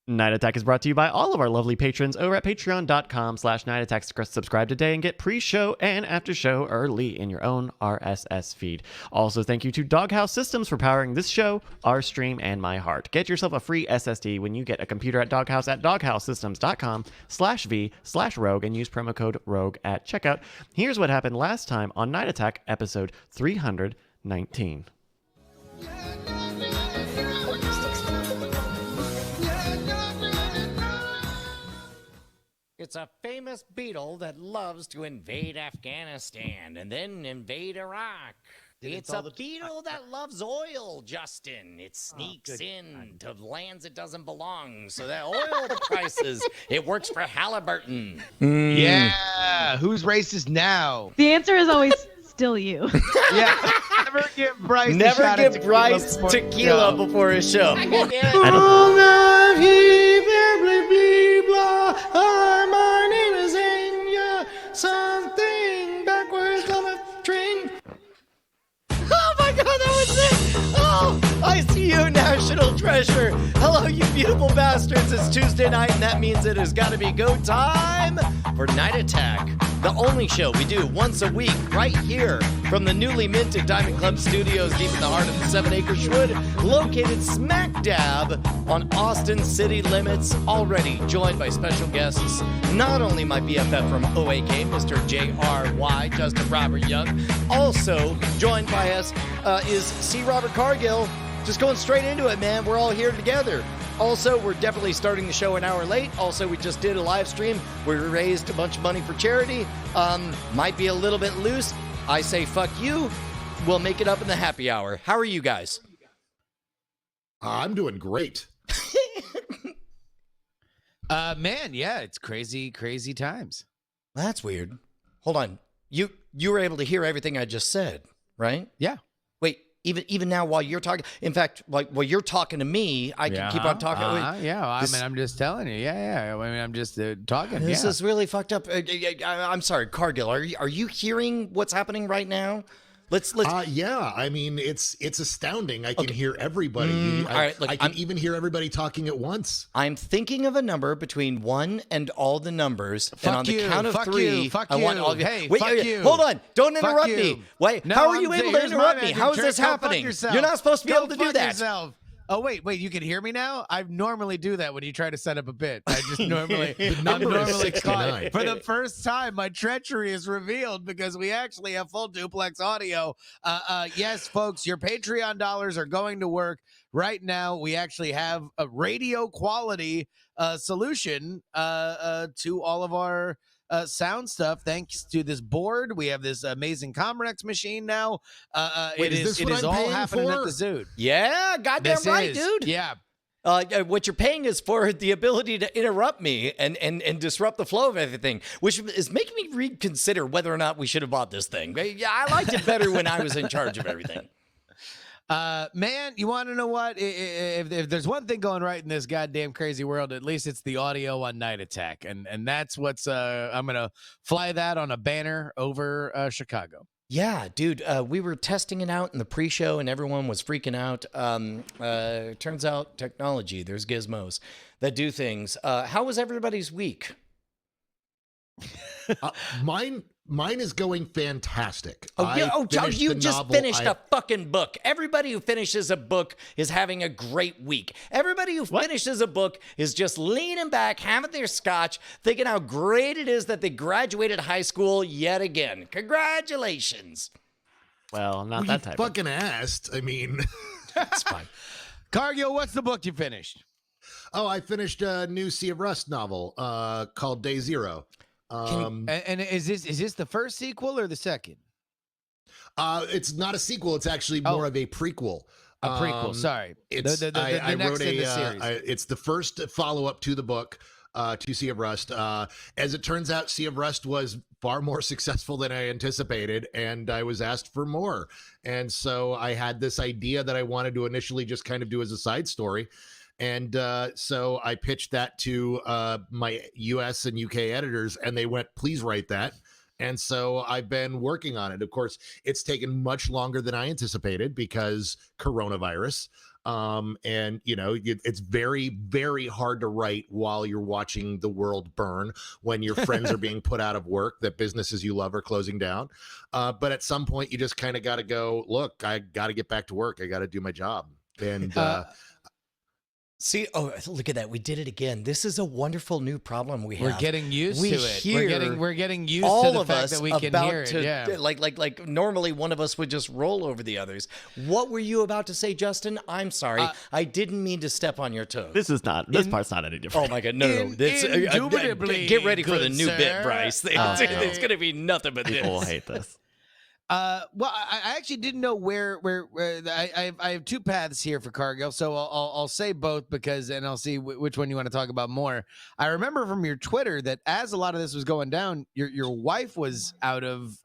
Night Attack is brought to you by all of our lovely patrons over at patreon.com/nightattack. Subscribe today and get pre-show and after-show early in your own RSS feed. Also, thank you to Doghouse Systems for powering this show, our stream, and my heart. Get yourself a free SSD when you get a computer at Doghouse at doghousesystems.com/v/rogue and use promo code ROGUE at checkout. Here's what happened last time on Night Attack, episode 319. It's a famous beetle that loves to invade Afghanistan and then invade Iraq. It's a beetle that loves oil, Justin. It sneaks in to lands it doesn't belong, so that oil prices, it works for Halliburton. Yeah, who's racist now? The answer is always still you. Yeah, never give Bryce tequila before his show. I don't... My name is Enya. Something backwards on a train. Oh my God, that was it! Oh, I see you, National Treasure. Hello, you beautiful bastards. It's Tuesday night, and that means it has got to be go time for Night Attack, the only show we do once a week right here from the newly minted Diamond Club Studios deep in the heart of the 7 Acre Wood, located smack dab on Austin city limits, already joined by special guests, not only my BFF from OAK, Mr. J.R.Y., Justin Robert Young, also joined by us is C. Robert Cargill. Just going straight into it, man. We're all here together. Also, we're definitely starting the show an hour late. Also, we just did a live stream where we raised a bunch of money for charity. Might be a little bit loose. I say fuck you. We'll make it up in the happy hour. How are you guys? I'm doing great. Man, yeah, it's crazy times. That's weird. Hold on. You were able to hear everything I just said, right? Yeah. Wait, even now while you're talking, in fact, like while you're talking to me, I can keep on talking. Yeah, I mean, I'm just telling you. Yeah. I mean, I'm just talking. This is really fucked up. I'm sorry, Cargill. Are you hearing what's happening right now? Let's. Yeah, I mean, it's astounding. I can hear everybody. All right, look, I can even hear everybody talking at once. I'm thinking of a number between 1 and all the numbers. Fuck and on you, the count of fuck 3, you, fuck I want you. all of you. Hey, wait, fuck you. Hold on. Don't interrupt you. me. Wait, No, how are you able to here's my interrupt me? magic How is trick. this Go fuck happening? yourself. You're not supposed to be Go able to do fuck that. yourself. Oh, wait, you can hear me now? I normally do that when you try to set up a bit. I just normally, The number is 69. caught. For the first time, my treachery is revealed because we actually have full duplex audio. Yes, folks, your Patreon dollars are going to work right now. We actually have a radio quality solution to all of our sound stuff. Thanks to this board, we have this amazing Comrex machine now. Wait, it is this is what I'm all paying happening for? at the Zood. Yeah, goddamn This right, is, dude. Yeah. What you're paying is for the ability to interrupt me and disrupt the flow of everything, which is making me reconsider whether or not we should have bought this thing. Yeah, I liked it better when I was in charge of everything. Man, you want to know what? If there's one thing going right in this goddamn crazy world, at least it's the audio on Night Attack, and that's what's. I'm gonna fly that on a banner over Chicago. Yeah, dude, we were testing it out in the pre-show, and everyone was freaking out. Turns out technology, there's gizmos that do things. How was everybody's week? Mine is going fantastic. You just finished a fucking book. Everybody who finishes a book is having a great week. Everybody who finishes a book is just leaning back, having their scotch, thinking how great it is that they graduated high school yet again. Congratulations. Well, not that type. Fucking asked. I mean, It's fine. Cargill, what's the book you finished? I finished a new Sea of Rust novel called Day Zero. And is this the first sequel or the second? It's not a sequel. It's actually more of a prequel. A prequel. Sorry. It's the I next wrote in the series. it's the first follow-up to the book, to Sea of Rust. As it turns out, Sea of Rust was far more successful than I anticipated, and I was asked for more. And so I had this idea that I wanted to initially just kind of do as a side story. And so I pitched that to my US and UK editors, and they went, please write that. And so I've been working on it. Of course, it's taken much longer than I anticipated because coronavirus. And it's very, very hard to write while you're watching the world burn, when your friends are being put out of work, that businesses you love are closing down. But at some point you just kind of got to go, look, I got to get back to work. I got to do my job. And See, oh, look at that. We did it again. This is a wonderful new problem we have. We're getting used We to it. hear We're getting used all to the of fact us that we can about hear it. to, Yeah. like normally one of us would just roll over the others. What were you about to say, Justin? I'm sorry. I didn't mean to step on your toes. This part's not any different. Oh my God, no. Indubitably, Get ready for the good new sir. bit, Bryce. It's going to be nothing but People will this. hate this. Well, I actually didn't know where I have two paths here for Cargill, so I'll say both and I'll see which one you want to talk about more. I remember from your Twitter that as a lot of this was going down, your wife was out of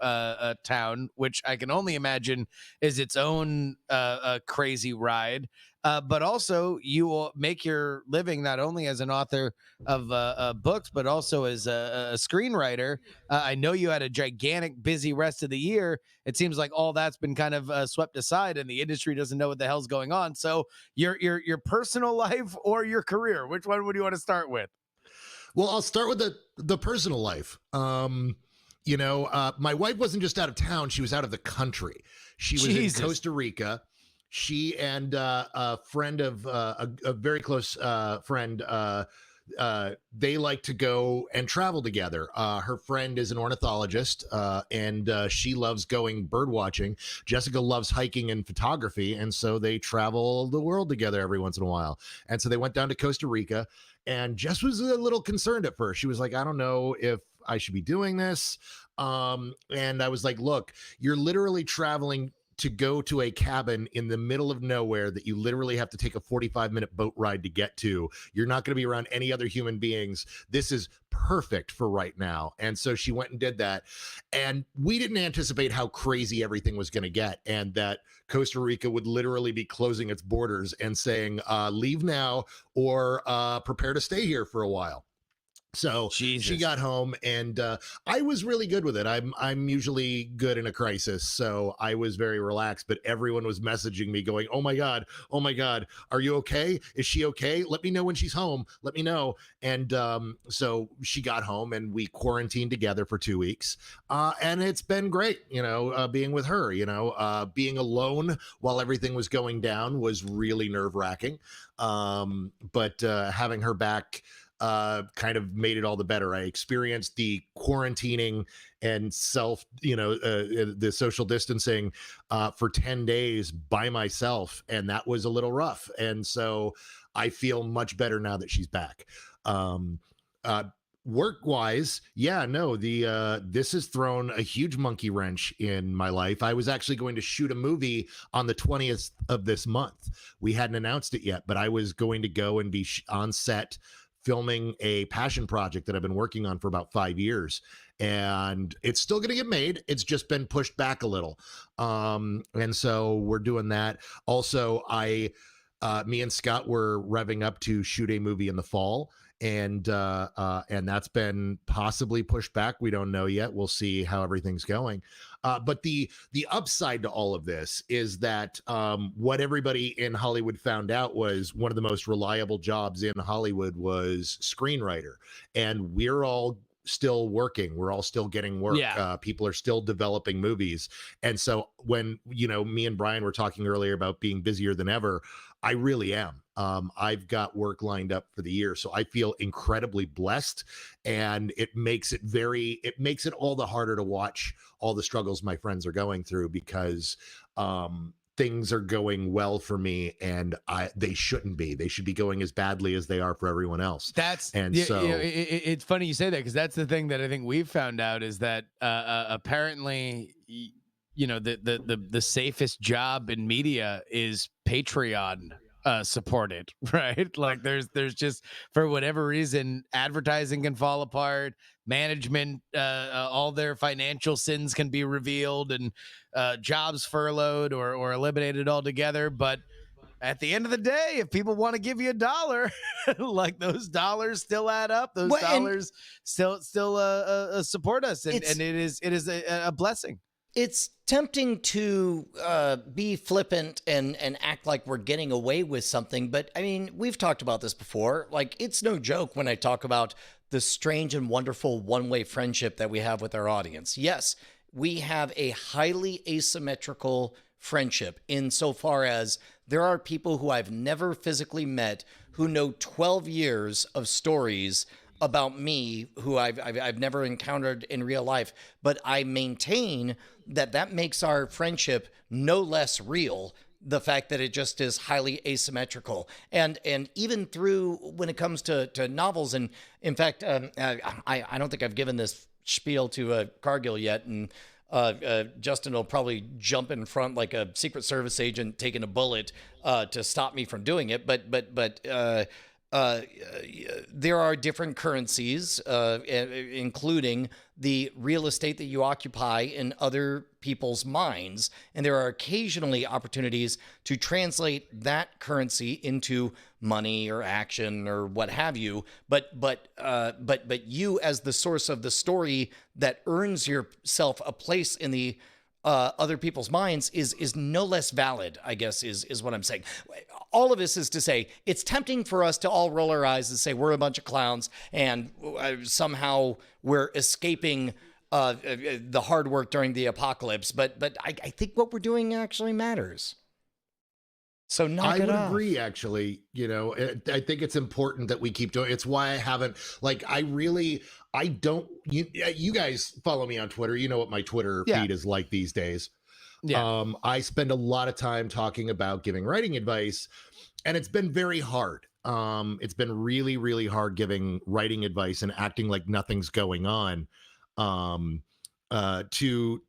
town, which I can only imagine is its own crazy ride. But also, you will make your living not only as an author of books, but also as a screenwriter. I know you had a gigantic, busy rest of the year. It seems like all that's been kind of swept aside, and the industry doesn't know what the hell's going on. So, your personal life or your career, which one would you want to start with? Well, I'll start with the personal life. My wife wasn't just out of town; she was out of the country. She was in Costa Rica. She and a friend of a very close friend, they like to go and travel together. Her friend is an ornithologist, and she loves going bird watching. Jessica loves hiking and photography, and so they travel the world together every once in a while. And so they went down to Costa Rica, and Jess was a little concerned at first. She was like, I don't know if I should be doing this. And I was like, look, you're literally traveling to go to a cabin in the middle of nowhere that you literally have to take a 45-minute boat ride to get to. You're not going to be around any other human beings. This is perfect for right now. And so she went and did that. And we didn't anticipate how crazy everything was going to get, and that Costa Rica would literally be closing its borders and saying, leave now or prepare to stay here for a while. So she got home, and I was really good with it. I'm usually good in a crisis, so I was very relaxed. But everyone was messaging me, going, "Oh my god, are you okay? Is she okay? Let me know when she's home. Let me know." And so she got home, and we quarantined together for 2 weeks, and it's been great. Being with her. Being alone while everything was going down was really nerve-wracking, but having her back kind of made it all the better. I experienced the quarantining and the social distancing for 10 days by myself, and that was a little rough. And so I feel much better now that she's back. Work-wise, this has thrown a huge monkey wrench in my life. I was actually going to shoot a movie on the 20th of this month. We hadn't announced it yet, but I was going to go and be on set filming a passion project that I've been working on for about 5 years, and it's still going to get made. It's just been pushed back a little. And so we're doing that. Also, me and Scott were revving up to shoot a movie in the fall, and that's been possibly pushed back. We don't know yet. We'll see how everything's going. But the upside to all of this is that what everybody in Hollywood found out was one of the most reliable jobs in Hollywood was screenwriter. And we're all still working. We're all still getting work. Yeah. People are still developing movies. And so when, me and Brian were talking earlier about being busier than ever, I really am. I've got work lined up for the year. So I feel incredibly blessed, and it makes it all the harder to watch all the struggles my friends are going through, because things are going well for me, and they shouldn't be. They should be going as badly as they are for everyone else. It's funny you say that, because that's the thing that I think we've found out is that apparently, the safest job in media is Patreon supported, right? Like there's just, for whatever reason, advertising can fall apart, management, all their financial sins can be revealed, and jobs furloughed or eliminated altogether. But at the end of the day, if people want to give you $1, like those dollars still add up. Those dollars still support us, and it is a blessing. It's tempting to be flippant and act like we're getting away with something. But I mean, we've talked about this before. Like, it's no joke when I talk about the strange and wonderful one-way friendship that we have with our audience. Yes, we have a highly asymmetrical friendship insofar as there are people who I've never physically met who know 12 years of stories about me who I've never encountered in real life, but I maintain that makes our friendship no less real. The fact that it just is highly asymmetrical, and even through when it comes to novels, and in fact, I don't think I've given this spiel to Cargill yet, and Justin will probably jump in front like a Secret Service agent taking a bullet to stop me from doing it, but there are different currencies, including the real estate that you occupy in other people's minds. And there are occasionally opportunities to translate that currency into money or action or what have you. But you, as the source of the story that earns yourself a place in the other people's minds, is no less valid, I guess, is what I'm saying. All of this is to say, it's tempting for us to all roll our eyes and say we're a bunch of clowns and somehow we're escaping the hard work during the apocalypse. But I think what we're doing actually matters. So knock it off. I would agree, actually. You know, I think it's important that we keep doing it. It's why I haven't, like, I don't, you guys follow me on Twitter. You know what my Twitter feed is like these days. Yeah. I spend a lot of time talking about giving writing advice, and it's been very hard. It's been really, really hard giving writing advice and acting like nothing's going on to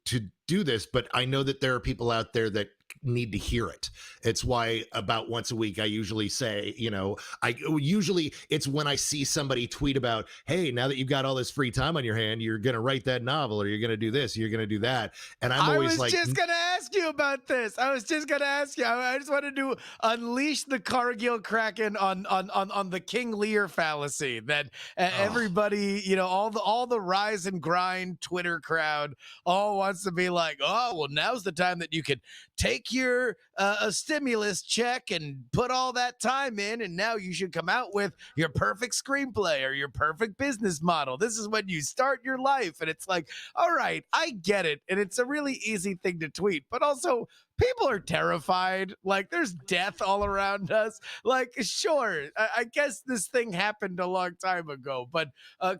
do this. But I know that there are people out there that need to hear it. It's why about once a week I usually say, you know, it's when I see somebody tweet about, hey, now that you've got all this free time on your hand, you're gonna write that novel, or you're gonna do this, you're gonna do that. And I'm always like, I was just gonna ask you about this. I just wanted to unleash the Cargill Kraken on the King Lear fallacy that everybody, you know, all the rise and grind Twitter crowd all wants to be like, oh, well, now's the time that you could take your a stimulus check and put all that time in, and now you should come out with your perfect screenplay or your perfect business model. This is when you start your life. And it's like, all right, I get it, and it's a really easy thing to tweet, but also people are terrified. Like, there's death all around us. Like, sure, I guess this thing happened a long time ago, but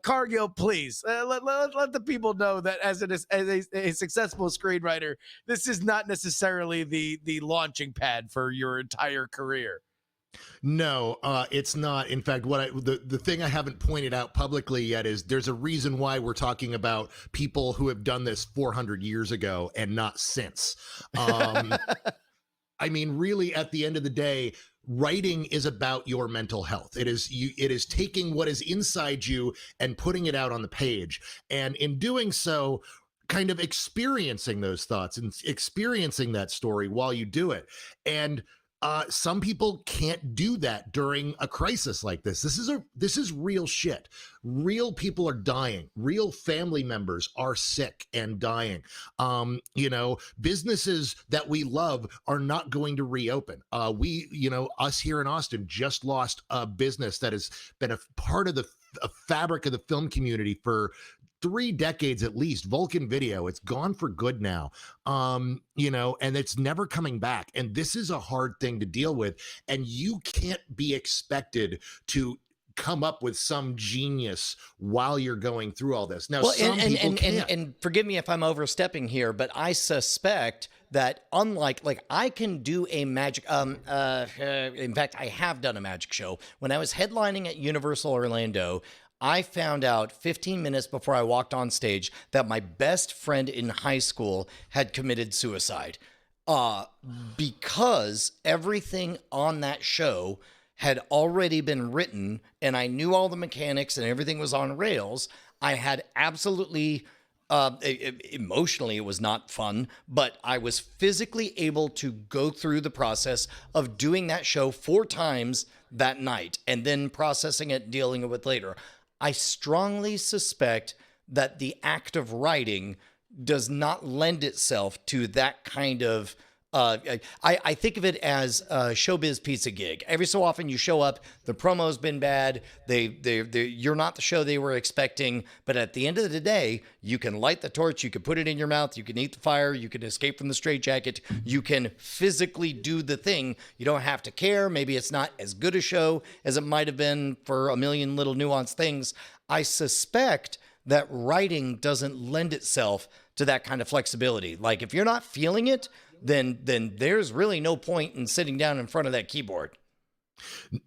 Cargill, please let the people know that as a successful screenwriter, this is not necessarily the launching pad for your entire career. no, it's not. In fact, the thing I haven't pointed out publicly yet is there's a reason why we're talking about people who have done this 400 years ago and not since. I mean, really, at the end of the day, writing is about your mental health. It is taking what is inside you and putting it out on the page. And in doing so, kind of experiencing those thoughts and experiencing that story while you do it. And some people can't do that during a crisis like this. This is real shit. Real people are dying. Real family members are sick and dying. You know, businesses that we love are not going to reopen. Us here in Austin just lost a business that has been a part of the fabric of the film community for 3 decades at least. Vulcan Video, it's gone for good now. You know, and it's never coming back. And this is a hard thing to deal with. And you can't be expected to come up with some genius while you're going through all this. Now, and forgive me if I'm overstepping here, but I suspect that unlike, like, I can do a magic, in fact, I have done a magic show. When I was headlining at Universal Orlando, I found out 15 minutes before I walked on stage that my best friend in high school had committed suicide because everything on that show had already been written and I knew all the mechanics and everything was on rails. I had absolutely, emotionally, it was not fun, but I was physically able to go through the process of doing that show 4 times that night and then processing it, dealing with it later. I strongly suspect that the act of writing does not lend itself to that kind of. I think of it as a showbiz pizza gig. Every so often you show up, the promo's been bad, you're not the show they were expecting, but at the end of the day, you can light the torch, you can put it in your mouth, you can eat the fire, you can escape from the straitjacket, you can physically do the thing. You don't have to care. Maybe it's not as good a show as it might have been for a million little nuanced things. I suspect that writing doesn't lend itself to that kind of flexibility. Like if you're not feeling it, then there's really no point in sitting down in front of that keyboard.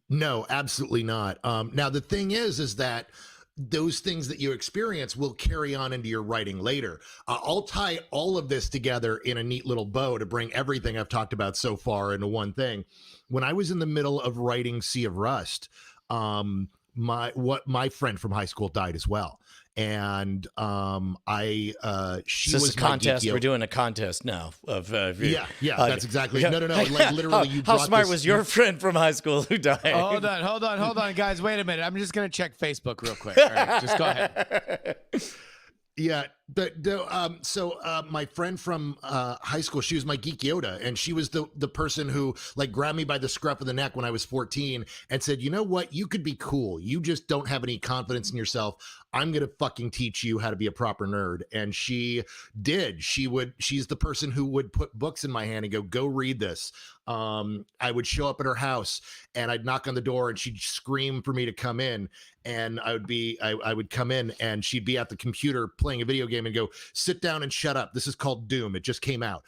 No, absolutely not. Now, the thing is that those things that you experience will carry on into your writing later. I'll tie all of this together in a neat little bow to bring everything I've talked about so far into one thing. When I was in the middle of writing Sea of Rust, my friend from high school died as well. And she was a contest. We're doing a contest now of yeah, that's exactly no, like literally. How smart was your friend from high school who died? Hold on, guys. Wait a minute. I'm just gonna check Facebook real quick. All right, just go ahead. Yeah, so my friend from high school, she was my geek Yoda, and she was the person who like grabbed me by the scruff of the neck when I was 14 and said, you know what, you could be cool. You just don't have any confidence in yourself. I'm going to fucking teach you how to be a proper nerd. And she did. She's the person who would put books in my hand and go read this. I would show up at her house and I'd knock on the door and she'd scream for me to come in. And I would come in and she'd be at the computer playing a video game and go, sit down and shut up. This is called Doom. It just came out.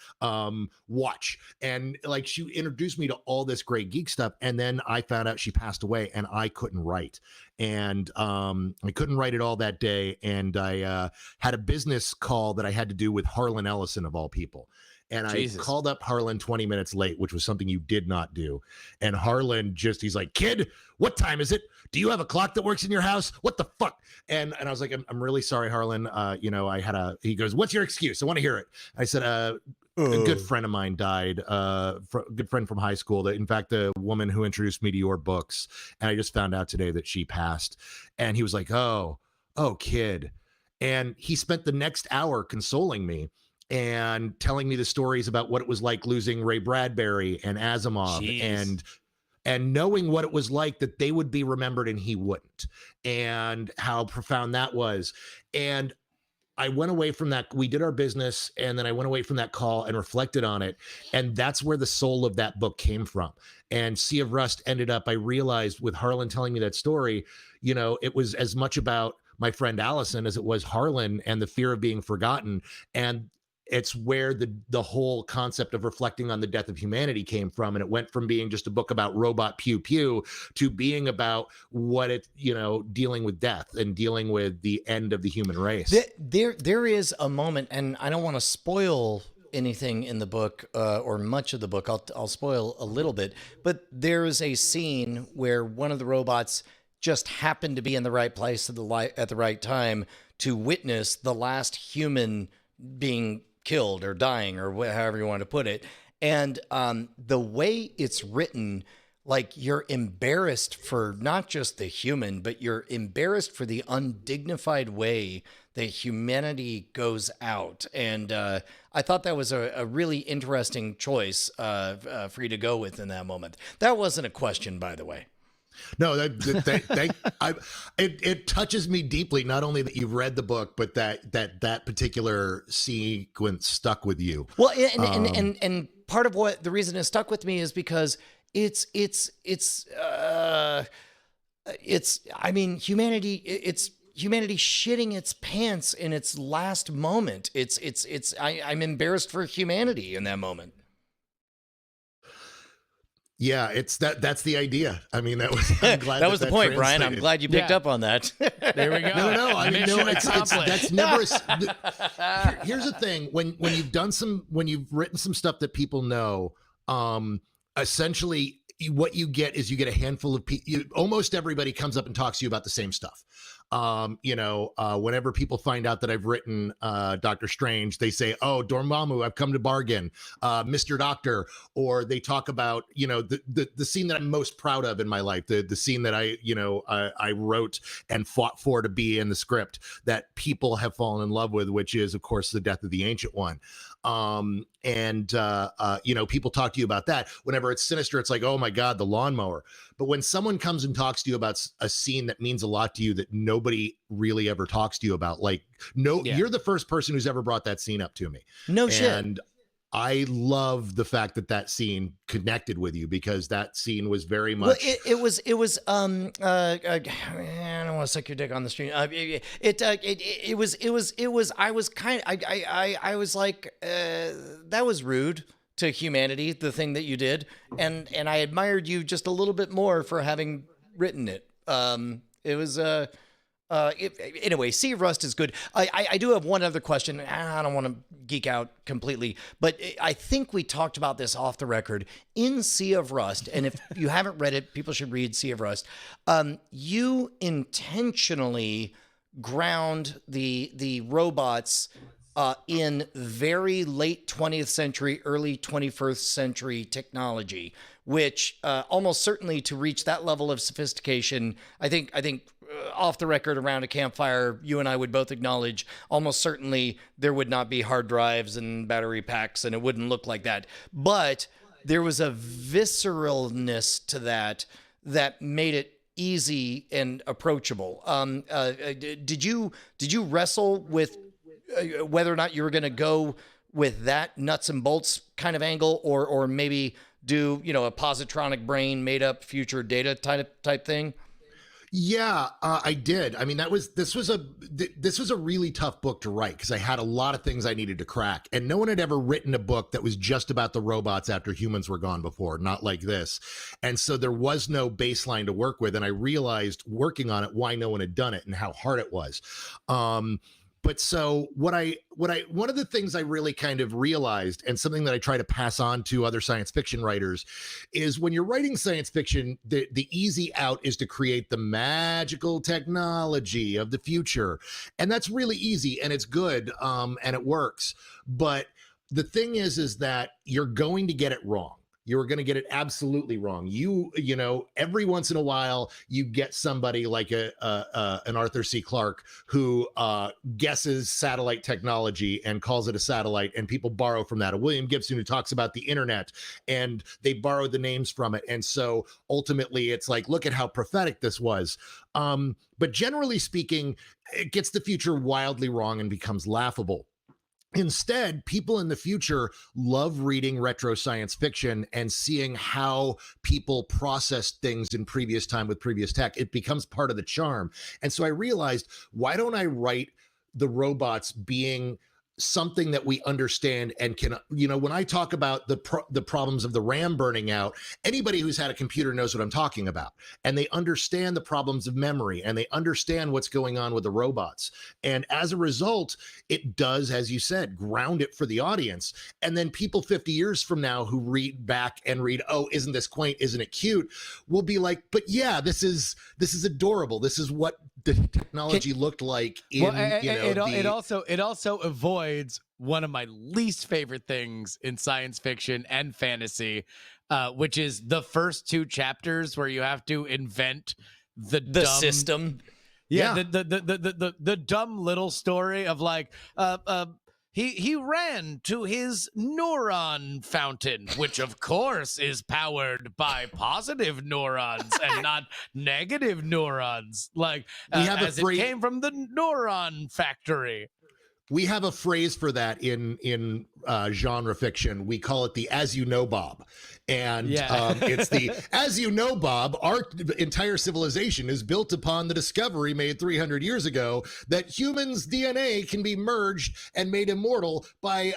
Watch. And like she introduced me to all this great geek stuff. And then I found out she passed away and I couldn't write. And I couldn't write it all that day. And I had a business call that I had to do with Harlan Ellison of all people. And Jesus. I called up Harlan 20 minutes late, which was something you did not do. And Harlan he's like, kid, what time is it? Do you have a clock that works in your house? What the fuck? And I was like, I'm really sorry, Harlan. He goes, what's your excuse? I want to hear it. I said, a good friend of mine died, a good friend from high school. That, in fact, the woman who introduced me to your books. And I just found out today that she passed. And he was like, oh, kid. And he spent the next hour consoling me and telling me the stories about what it was like losing Ray Bradbury and Asimov. Jeez. and knowing what it was like that they would be remembered and he wouldn't, and how profound that was. And I went away from that. We did our business, and then I went away from that call and reflected on it. And that's where the soul of that book came from. And Sea of Rust ended up, I realized with Harlan telling me that story, it was as much about my friend Allison as it was Harlan and the fear of being forgotten. And it's where the whole concept of reflecting on the death of humanity came from. And it went from being just a book about robot pew pew to being about what dealing with death and dealing with the end of the human race. There is a moment, and I don't want to spoil anything in the book or much of the book. I'll spoil a little bit, but there is a scene where one of the robots just happened to be in the right place at the right time to witness the last human being killed or dying, or however you want to put it. And the way it's written, like, you're embarrassed for not just the human, but you're embarrassed for the undignified way that humanity goes out. And I thought that was a really interesting choice for you to go with in that moment. That wasn't a question, by the way. No, it touches me deeply. Not only that you've read the book, but that particular sequence stuck with you. Well, and part of what the reason it stuck with me is because it's humanity shitting its pants in its last moment. I'm embarrassed for humanity in that moment. Yeah, that's the idea. I mean, that was I'm glad that was the point, Brian. I'm glad you picked up on that. There we go. No. I mean, no, that's never. Here's the thing: when you've written some stuff that people know, essentially what you get is you get a handful of people. Almost everybody comes up and talks to you about the same stuff. Whenever people find out that I've written Doctor Strange, they say, "Oh, Dormammu, I've come to bargain." Mr. Doctor, or they talk about, the scene that I'm most proud of in my life, the scene that I wrote and fought for to be in the script that people have fallen in love with, which is, of course, the death of the Ancient One. People talk to you about that. Whenever it's Sinister, it's like, oh my God, the lawnmower. But when someone comes and talks to you about a scene that means a lot to you that nobody really ever talks to you about, you're the first person who's ever brought that scene up to me. No shit. And I love the fact that scene connected with you, because that scene was very much. Well, it was. I don't want to suck your dick on the stream. It was. I was like, that was rude to humanity, the thing that you did, and I admired you just a little bit more for having written it. It was. Anyway, Sea of Rust is good. I do have one other question. I don't want to geek out completely, but I think we talked about this off the record. In Sea of Rust, and if you haven't read it, people should read Sea of Rust. You intentionally ground the robots in very late 20th century, early 21st century technology, which almost certainly, to reach that level of sophistication, I think off the record around a campfire, you and I would both acknowledge almost certainly there would not be hard drives and battery packs, and it wouldn't look like that. But there was a visceralness to that made it easy and approachable. Did you wrestle with whether or not you were going to go with that nuts and bolts kind of angle, or maybe do a positronic brain made up future data type thing? Yeah, I did. I mean, this was a really tough book to write, because I had a lot of things I needed to crack, and no one had ever written a book that was just about the robots after humans were gone before, not like this. And so there was no baseline to work with, and I realized working on it why no one had done it and how hard it was. But so one of the things I really kind of realized, and something that I try to pass on to other science fiction writers, is when you're writing science fiction, the easy out is to create the magical technology of the future. And that's really easy, and it's good, and it works. But the thing is that you're going to get it wrong. You're going to get it absolutely wrong. Every once in a while, you get somebody like an Arthur C. Clarke who guesses satellite technology and calls it a satellite, and people borrow from that. A William Gibson who talks about the internet, and they borrowed the names from it. And so ultimately, it's like, look at how prophetic this was. But generally speaking, it gets the future wildly wrong and becomes laughable. Instead, people in the future love reading retro science fiction and seeing how people processed things in previous time with previous tech. It becomes part of the charm. And so I realized, why don't I write the robots being something that we understand and can, when I talk about the problems of the RAM burning out, anybody who's had a computer knows what I'm talking about, and they understand the problems of memory, and they understand what's going on with the robots. And as a result, it does, as you said, ground it for the audience. And then people 50 years from now who read back and read, oh, isn't this quaint? Isn't it cute? Will be like, but yeah, this is adorable. This is what the technology looked like in, it also avoids one of my least favorite things in science fiction and fantasy, which is the first two chapters where you have to invent the dumb system. Yeah. The dumb little story of like, he ran to his neuron fountain, which of course is powered by positive neurons and not negative neurons. Like, it came from the neuron factory. We have a phrase for that in genre fiction. We call it the "as you know, Bob," and it's the "as you know, Bob." Our entire civilization is built upon the discovery made 300 years ago that humans' DNA can be merged and made immortal by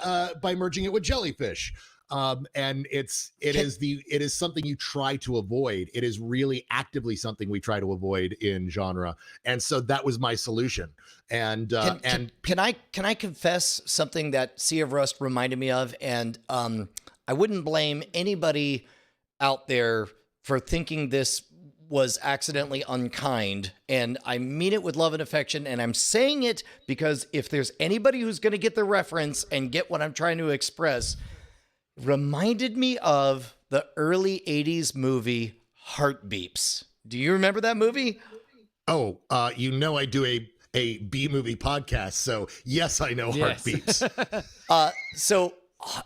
merging it with jellyfish. And it is something you try to avoid. It is really actively something we try to avoid in genre. And so that was my solution. And can I confess something that Sea of Rust reminded me of? And I wouldn't blame anybody out there for thinking this was accidentally unkind, and I mean it with love and affection, and I'm saying it because if there's anybody who's going to get the reference and get what I'm trying to express, reminded me of the early 80s movie Heartbeeps. Do you remember that movie? Oh, I do a B movie podcast, so yes, I know Heartbeeps. So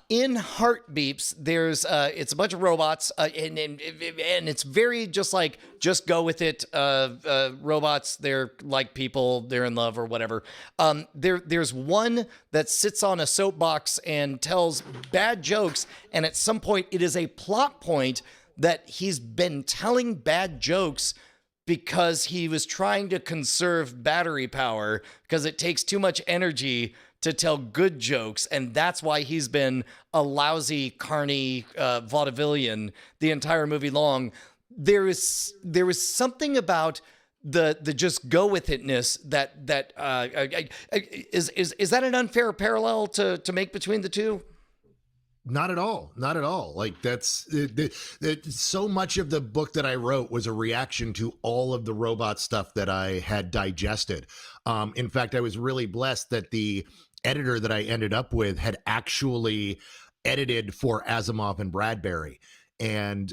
in Heartbeeps, there's it's a bunch of robots, and it's very just go with it. Robots, they're like people, they're in love or whatever. There's one that sits on a soapbox and tells bad jokes, and at some point, it is a plot point that he's been telling bad jokes because he was trying to conserve battery power because it takes too much energy to tell good jokes, and that's why he's been a lousy, carny vaudevillian the entire movie long. There is something about the just go with itness that is that an unfair parallel to make between the two? Not at all. Not at all. Like that's so much of the book that I wrote was a reaction to all of the robot stuff that I had digested. In fact, I was really blessed that the editor that I ended up with had actually edited for Asimov and Bradbury. And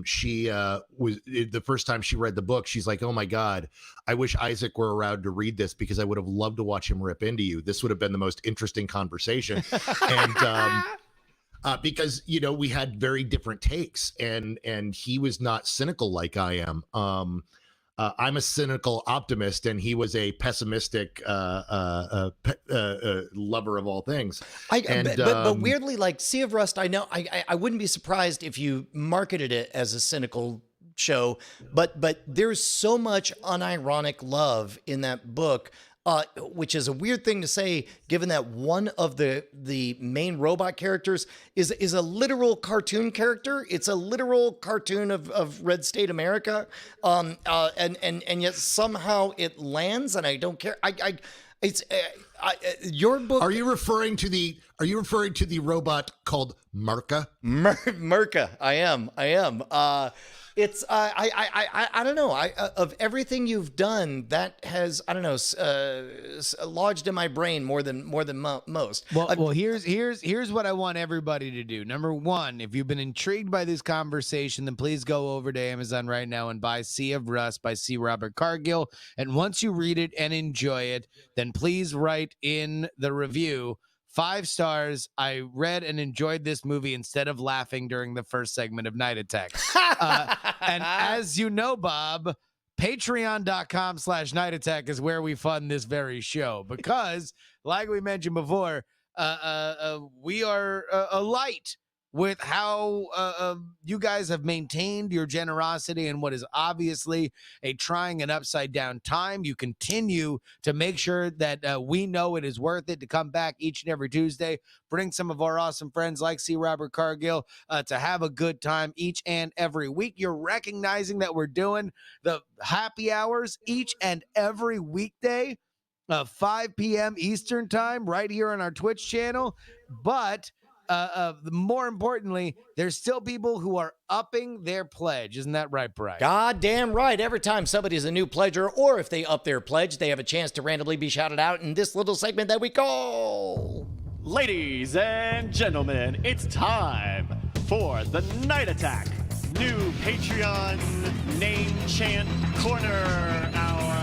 she was the first time she read the book, she's like, "Oh my God, I wish Isaac were around to read this because I would have loved to watch him rip into you. This would have been the most interesting conversation." And because we had very different takes, and he was not cynical like I am. I'm a cynical optimist, and he was a pessimistic lover of all things. But weirdly, like Sea of Rust, I know I wouldn't be surprised if you marketed it as a cynical show, but there's so much unironic love in that book. Which is a weird thing to say, given that one of the main robot characters is a literal cartoon character. It's a literal cartoon of Red State America, and yet somehow it lands, and I don't care. Your book. Are you referring to the robot called Merca? Merca. I am. It's I don't know. Of everything you've done, that has lodged in my brain more than most. Well, here's what I want everybody to do. Number one, if you've been intrigued by this conversation, then please go over to Amazon right now and buy Sea of Rust by C. Robert Cargill. And once you read it and enjoy it, then please write in the review 5 stars. I read and enjoyed this movie instead of laughing during the first segment of Night Attack. And as you know, Bob, patreon.com/Night Attack is where we fund this very show because, like we mentioned before, we are a light with how you guys have maintained your generosity in what is obviously a trying and upside down time. You continue to make sure that we know it is worth it to come back each and every Tuesday, bring some of our awesome friends like C. Robert Cargill to have a good time each and every week. You're recognizing that we're doing the happy hours each and every weekday, 5 p.m. Eastern time, right here on our Twitch channel. But more importantly, there's still people who are upping their pledge. Isn't that right, Brian? Goddamn right. Every time somebody's a new pledger, or if they up their pledge, they have a chance to randomly be shouted out in this little segment that we call... Ladies and gentlemen, it's time for the Night Attack new Patreon name chant corner hour.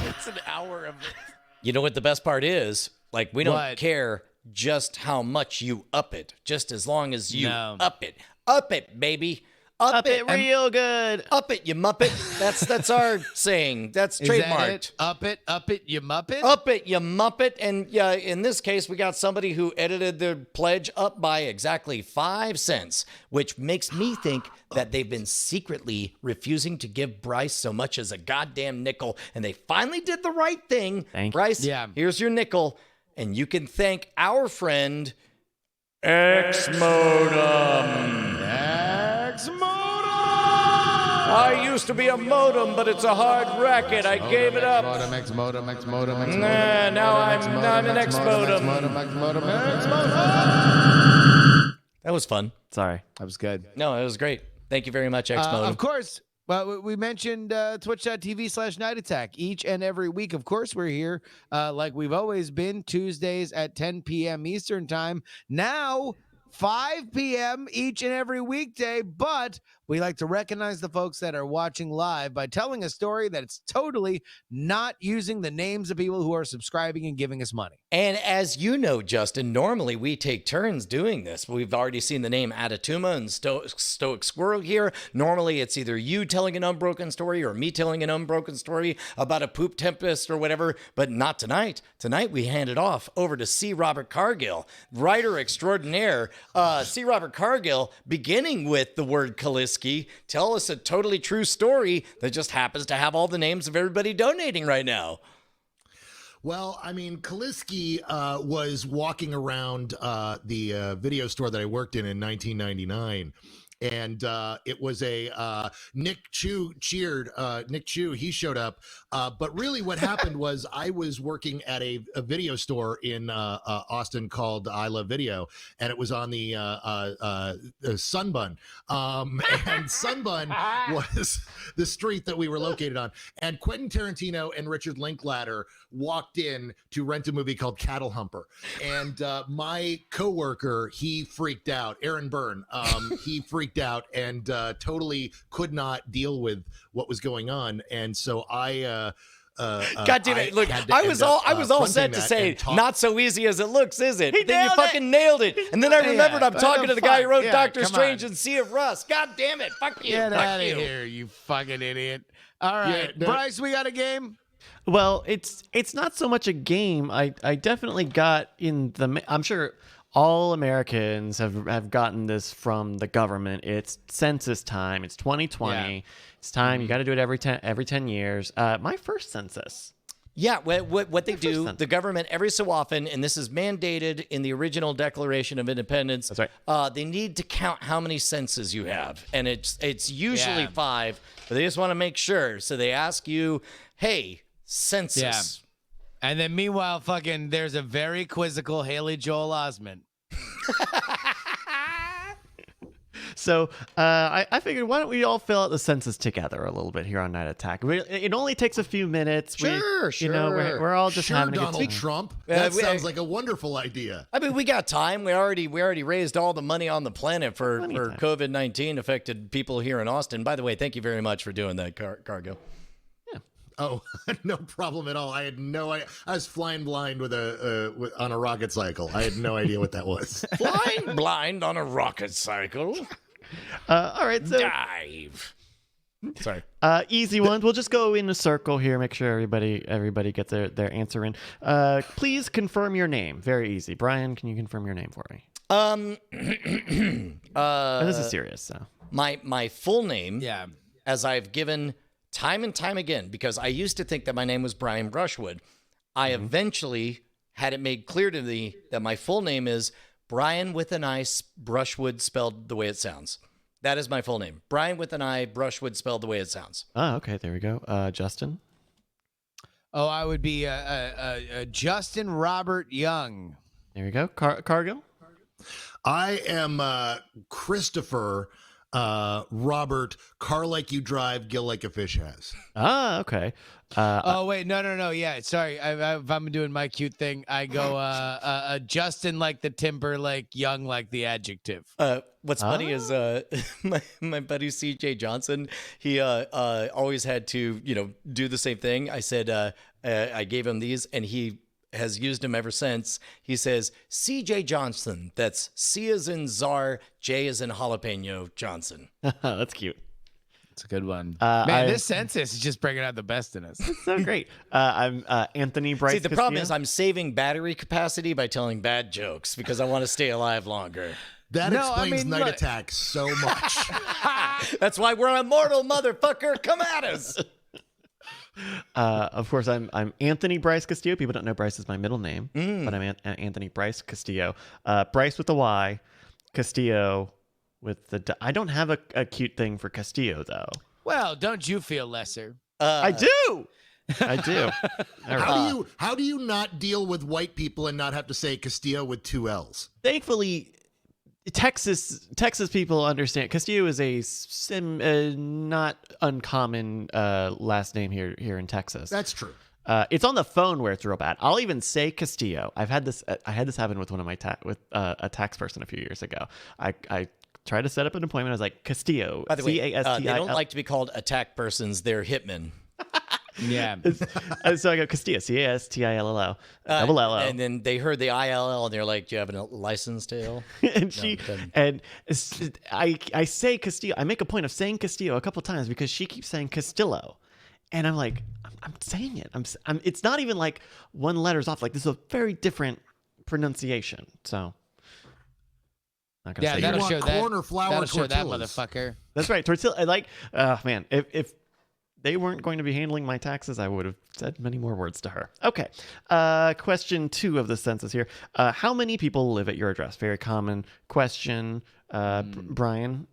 It's an hour of it. You know what the best part is? Like, we don't care just how much you up it, just as long as you up it. Up it, baby. Up it real good. Up it, you muppet. That's our saying. That's trademarked. Up it, you muppet. Up it, you muppet. And yeah, in this case, we got somebody who edited their pledge up by exactly 5 cents, which makes me think that they've been secretly refusing to give Bryce so much as a goddamn nickel, and they finally did the right thing. Thank Bryce, here's your nickel, and you can thank our friend X-Modem. I used to be a modem, but it's a hard racket. I gave it up. Now I'm an X-Modem. That was fun. Sorry. That was good. No, it was great. Thank you very much, X-Modem. Of course. Well, we mentioned twitch.tv/Night Attack each and every week. Of course, we're here like we've always been, Tuesdays at 10 p.m. Eastern time. Now, 5 p.m. each and every weekday, but we like to recognize the folks that are watching live by telling a story that it's totally not using the names of people who are subscribing and giving us money. And as you know, Justin, normally we take turns doing this. We've already seen the name Adatuma and Stoic Squirrel here. Normally it's either you telling an unbroken story or me telling an unbroken story about a poop tempest or whatever, but not tonight. Tonight we hand it off over to C. Robert Cargill, writer extraordinaire. C. Robert Cargill, beginning with the word Kaliski, tell us a totally true story that just happens to have all the names of everybody donating right now. Well, I mean, Kaliski was walking around the video store that I worked in 1999. And it was a Nick Chu cheered. Nick Chu, he showed up. But really what happened was I was working at a video store in Austin called I Love Video. And it was on the Sunbun. And Sunbun was the street that we were located on. And Quentin Tarantino and Richard Linklater walked in to rent a movie called Cattle Humper. And my coworker, he freaked out. Aaron Byrne, he freaked out and totally could not deal with what was going on, and so I God damn it! Look, I was all set to say not so easy as it looks, is it? Then you fucking nailed it, and then I remembered I'm talking to the guy who wrote Doctor Strange and Sea of Rust. God damn it! Fuck you! Get Fuck out of you. here, you fucking idiot! All right, Bryce, we got a game. Well, it's not so much a game. I definitely got in the. I'm sure all Americans have gotten this from the government. It's census time. It's 2020. Yeah. It's time. You got to do it every 10 years. My first census. Yeah, what they do, the government every so often, and this is mandated in the original Declaration of Independence. That's right. They need to count how many senses you have, and it's usually 5, but they just want to make sure. So they ask you, "Hey, census." Yeah. And then meanwhile, fucking, there's a very quizzical Haley Joel Osment. So I figured, why don't we all fill out the census together a little bit here on Night Attack? It only takes a few minutes. Sure. You know, we're all just having a good Donald time. Trump. That sounds like a wonderful idea. I mean, we got time. We already raised all the money on the planet for COVID-19 affected people here in Austin. By the way, thank you very much for doing that, Cargo. Oh, no problem at all. I had no idea. I was flying blind on a rocket cycle. I had no idea what that was. Flying blind on a rocket cycle. All right, so dive. Sorry. Easy ones. We'll just go in a circle here. Make sure everybody gets their answer in. Please confirm your name. Very easy. Brian, can you confirm your name for me? This is serious. So my full name. Yeah. As I've given time and time again, because I used to think that my name was Brian Brushwood. I eventually had it made clear to me that my full name is Brian with an I, Brushwood spelled the way it sounds. That is my full name. Brian with an I, Brushwood spelled the way it sounds. Oh, okay. There we go. Justin? Oh, I would be Justin Robert Young. There we go. Cargill? I am Christopher Robert, car like you drive, gill like a fish has. Ah, okay. Oh, wait. No. Yeah, sorry. If I'm doing my cute thing, I go Justin like the Timberlake, Young like the adjective. What's funny is my buddy CJ Johnson, he always had to, do the same thing. I said, I gave him these, and he has used them ever since. He says, CJ Johnson. That's C as in czar, J as in jalapeno Johnson. That's cute. That's a good one. Man, this census is just bringing out the best in us. It's so great. I'm Anthony Bryce. See, the problem is I'm saving battery capacity by telling bad jokes because I want to stay alive longer. That explains Night Attack so much. That's why we're immortal, motherfucker. Come at us. Of course, I'm Anthony Bryce Castillo. People don't know Bryce is my middle name, but I'm Anthony Bryce Castillo. Bryce with the Y, Castillo with the. I don't have a cute thing for Castillo though. Well, don't you feel lesser? I do. I do. All right. How do you not deal with white people and not have to say Castillo with 2 L's? Thankfully, Texas people understand. Castillo is a not uncommon last name here in Texas. That's true. It's on the phone where it's real bad. I'll even say Castillo. I had this happen with one of my a tax person a few years ago. I tried to set up an appointment. I was like, Castillo. By the way, Castil. they don't like to be called attack persons. They're hitmen. Yeah. So I go Castillo, Castillo, double L. And then they heard the ILL and they're like, "Do you have a license to ill?" and I say Castillo. I make a point of saying Castillo a couple times because she keeps saying Castillo, and I'm like, I'm saying it. I'm. It's not even like one letter's off. Like this is a very different pronunciation. So. Not gonna say that'll want show corn that. or flour That'll show that tortillas. motherfucker. That's right. Tortilla. Like, man, if they weren't going to be handling my taxes, I would have said many more words to her. Okay. Question 2 of the census here. How many people live at your address? Very common question. Brian.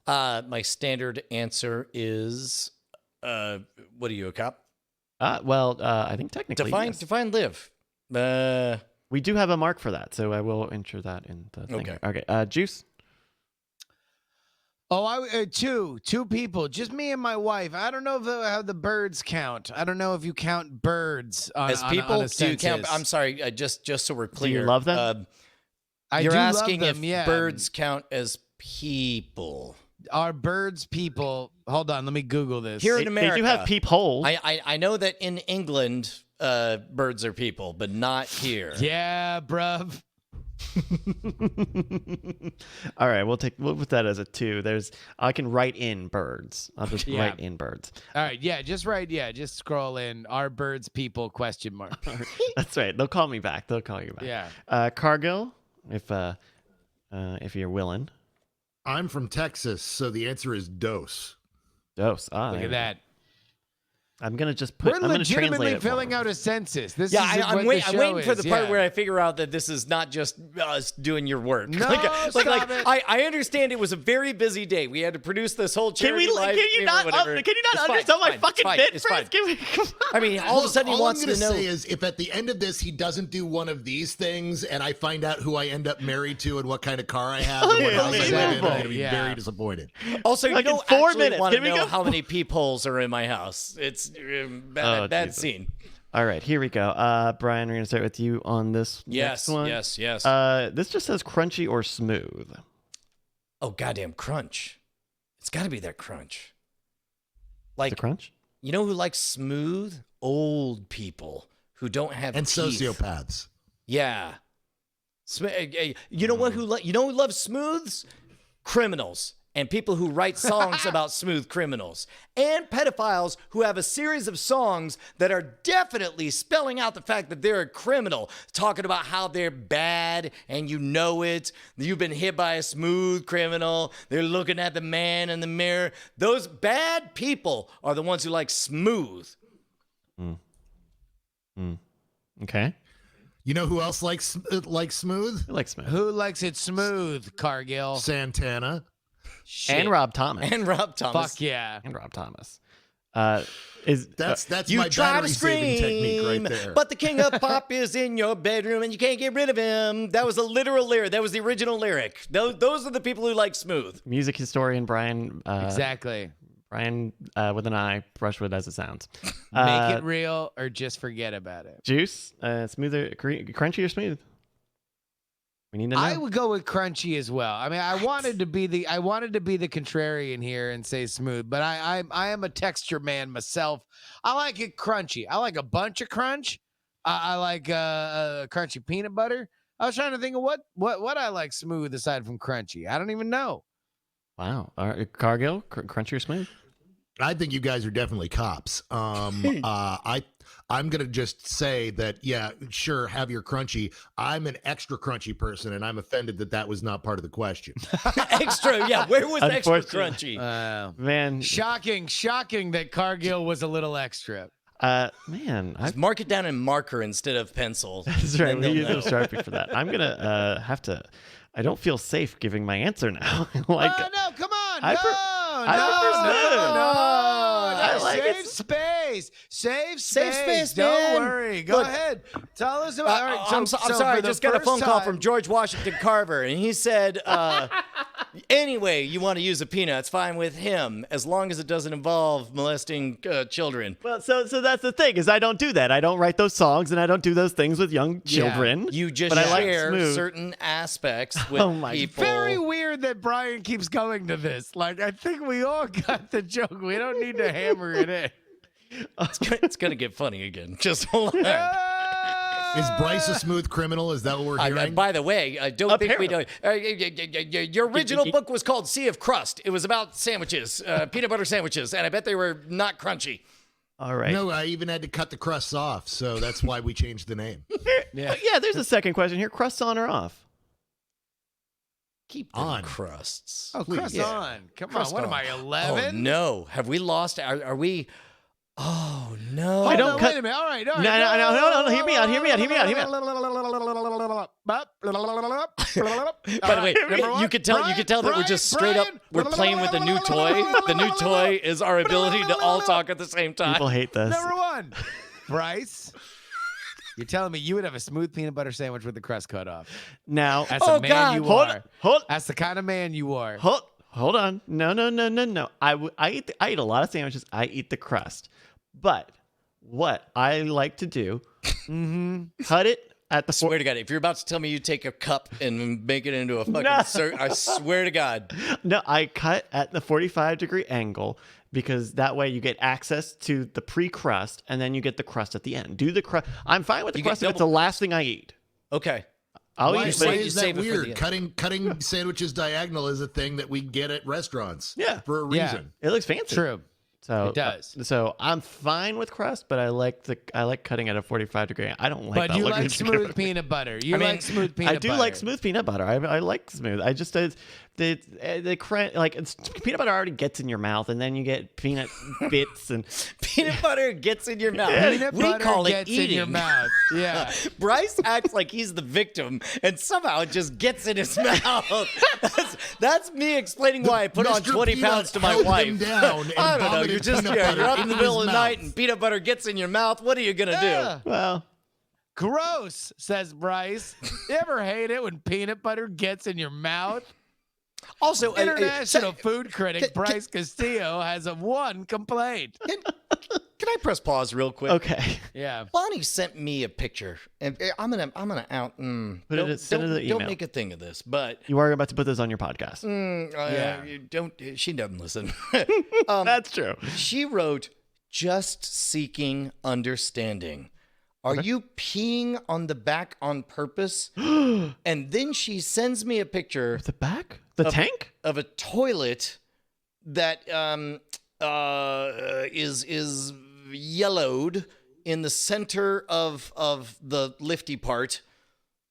My standard answer is, what are you, a cop? Well, I think technically Define live. we do have a mark for that, so I will enter that in the thing. Okay. Juice. Oh, two people, just me and my wife. I don't know how the birds count. I don't know if you count birds As people. on a Do you count? census. I'm sorry. Just so we're clear. Do you love them? You're do love asking them, if yeah. birds count as people. Are birds people? Hold on, let me Google this. Here in America, They do have peepholes. I know that in England, birds are people, but not here. Yeah, bruv. All right, we'll put that as a 2. I can write in birds. I'll just Yeah. write in birds. All right, just scroll in. Are birds people? ? That's right. They'll call me back. They'll call you back. Yeah. Cargill, if you're willing. I'm from Texas, so the answer is dos. Dose. Look at that. I'm gonna just We're I'm gonna legitimately translate it for filling them. out a census. This Yeah, is I'm what waiting the show for the is, part yeah. where I figure out that this is not just us doing your work. No, like stop it. I understand it was a very busy day. We had to produce this whole charity live Can you stream not or whatever. understand my fucking bit first? Give me. I mean, all of a sudden he all wants I'm to gonna know. say is, if at the end of this he doesn't do one of these things, and I find out who I end up married to and what kind of car I have and what house I live in, I'm gonna be Yeah. very disappointed. Also, you Like in don't 4 actually minutes. want to Can we know go? how many peepholes are in my house. It's bad Jesus. scene. All right, here we go. Brian, we're gonna start with you on this Yes, next one. yes. This just says crunchy or smooth. Oh, goddamn crunch. It's got to be that crunch. The Like, crunch. you know who likes smooth? Old people who don't have And teeth. sociopaths. Yeah. You know what? You know who loves smooths? Criminals and people who write songs about smooth criminals, and pedophiles who have a series of songs that are definitely spelling out the fact that they're a criminal, talking about how they're bad and you know it. You've been hit by a smooth criminal. They're looking at the man in the mirror. Those bad people are the ones who like smooth. Okay. You know who else likes smooth? I like smooth. Who likes it smooth, Cargill? Santana. Shit. And Rob Thomas. And Rob Thomas. Fuck yeah. And Rob Thomas. That's You my try to battery saving technique scream, right there. but the king of pop is in your bedroom and you can't get rid of him. That was a literal lyric. That was the original lyric. Those are the people who like smooth. music historian Brian. Exactly. Brian with an I, Brushwood as it sounds. Make it real or just forget about it. Juice, smoother, crunchy or smooth? We need to know. I would go with crunchy as well. I mean, I wanted to be the contrarian here and say smooth, but I am a texture man myself. I like it crunchy. I like a bunch of crunch. I like crunchy peanut butter. I was trying to think of what I like smooth aside from crunchy. I don't even know. Wow. All right, Cargill, crunchy or smooth? I think you guys are definitely cops. I'm gonna just say that, yeah, sure, have your crunchy. I'm an extra crunchy person, and I'm offended that was not part of the question. Extra, yeah. Where was extra Unfortunately. crunchy? Man, Shocking that Cargill was a little extra. man, Just mark it down in marker instead of pencil. that's right. Then We they'll use a know. Sharpie for that. I'm gonna have to. I don't feel safe giving my answer now. Like, Oh no! Come on! I No! prefer smooth. No! I Save space. Save Save space, Don't man. worry. Go Look, ahead. Tell us about. All right, I'm sorry. I just got a phone call from George Washington Carver, and he said, anyway, you want to use a peanut, it's fine with him, as long as it doesn't involve molesting children. Well, so that's the thing is I don't do that. I don't write those songs and I don't do those things with young children. You just but I like share smooth. certain aspects with Oh my- people. Very weird that Brian keeps going to this. Like, I think we all got the joke. We don't need to hammer it in. It's gonna get funny again. Just hold on. Is Bryce a smooth criminal? Is that what we're hearing? By the way, I don't think we don't. Your original book was called Sea of Crust. It was about sandwiches, peanut butter sandwiches, and I bet they were not crunchy. All right. No, I even had to cut the crusts off, so that's why we changed the name. Yeah, there's a second question here. Crusts on or off? Keep them On. crusts. Oh, Crust Yeah. on. Come Crust on. What on. am I, Oh 11? no! Have we lost? Are we? Oh no! I don't cut- Wait a minute. All right. No, hear me out. By the way, you could tell that we're just straight up. We're playing with a new toy. The new toy is our ability to all talk at the same time. People hate this. Number 1, Bryce. You're telling me you would have a smooth peanut butter sandwich with the crust cut off? Now, That's a man you are. hold That's the kind of man you are. Hold on. No. I eat a lot of sandwiches. I eat the crust. But what I like to do, cut it at the Swear to God, if you're about to tell me you take a cup and make it into a fucking I swear to God. No, I cut at the 45-degree angle because that way you get access to the pre-crust and then you get the crust at the end. Do the crust. I'm fine with the You get crust if it's the last thing I eat. Okay. I'll Why eat say- it. you is save that it for the weird? end. Cutting sandwiches diagonal is a thing that we get at restaurants. Yeah. For a Yeah. reason. It looks fancy. True. So It does. So I'm fine with crust, but I like cutting at a 45-degree. I don't like But that you look like of smooth peanut butter. You like smooth peanut I butter. do like smooth peanut butter. I like smooth. I just peanut butter already gets in your mouth, and then you get peanut bits and Peanut butter gets in your mouth. Peanut We butter call it gets eating. in your mouth. Yeah. Bryce acts like he's the victim, and somehow it just gets in his mouth. That's me explaining why I put on Mr. 20 Peanut pounds to my held wife. him down and I don't know. vomited You're just peanut you're butter up in the into middle his of the night, mouth. and peanut butter gets in your mouth. What are you gonna Yeah. well, Gross, says Bryce. You ever hate it when peanut butter gets in your mouth? do? Also, International food critic Bryce Castillo has a one complaint. can I press pause real quick? okay. Yeah. Bonnie sent me a picture, and I'm gonna out. Send it don't, to the don't email. make a thing of this, but You are about to put this on your podcast. you don't. She doesn't listen. That's true. She wrote, "Just seeking understanding. Are you peeing on the back on purpose?" And then she sends me a picture The back? The tank? of a toilet that is yellowed in the center of the lifty part.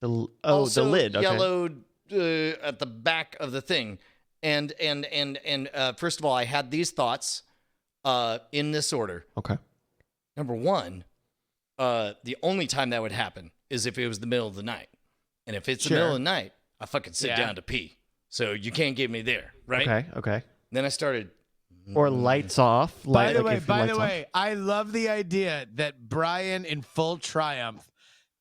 The lid. Okay. Yellowed at the back of the thing. And first of all, I had these thoughts in this order. Okay. Number one, the only time that would happen is if it was the middle of the night. And if it's the middle of the night, I fucking sit down to pee. So you can't get me there, right? Okay. Then I started. Or lights off. By the if way, lights off. I love the idea that Brian, in full triumph,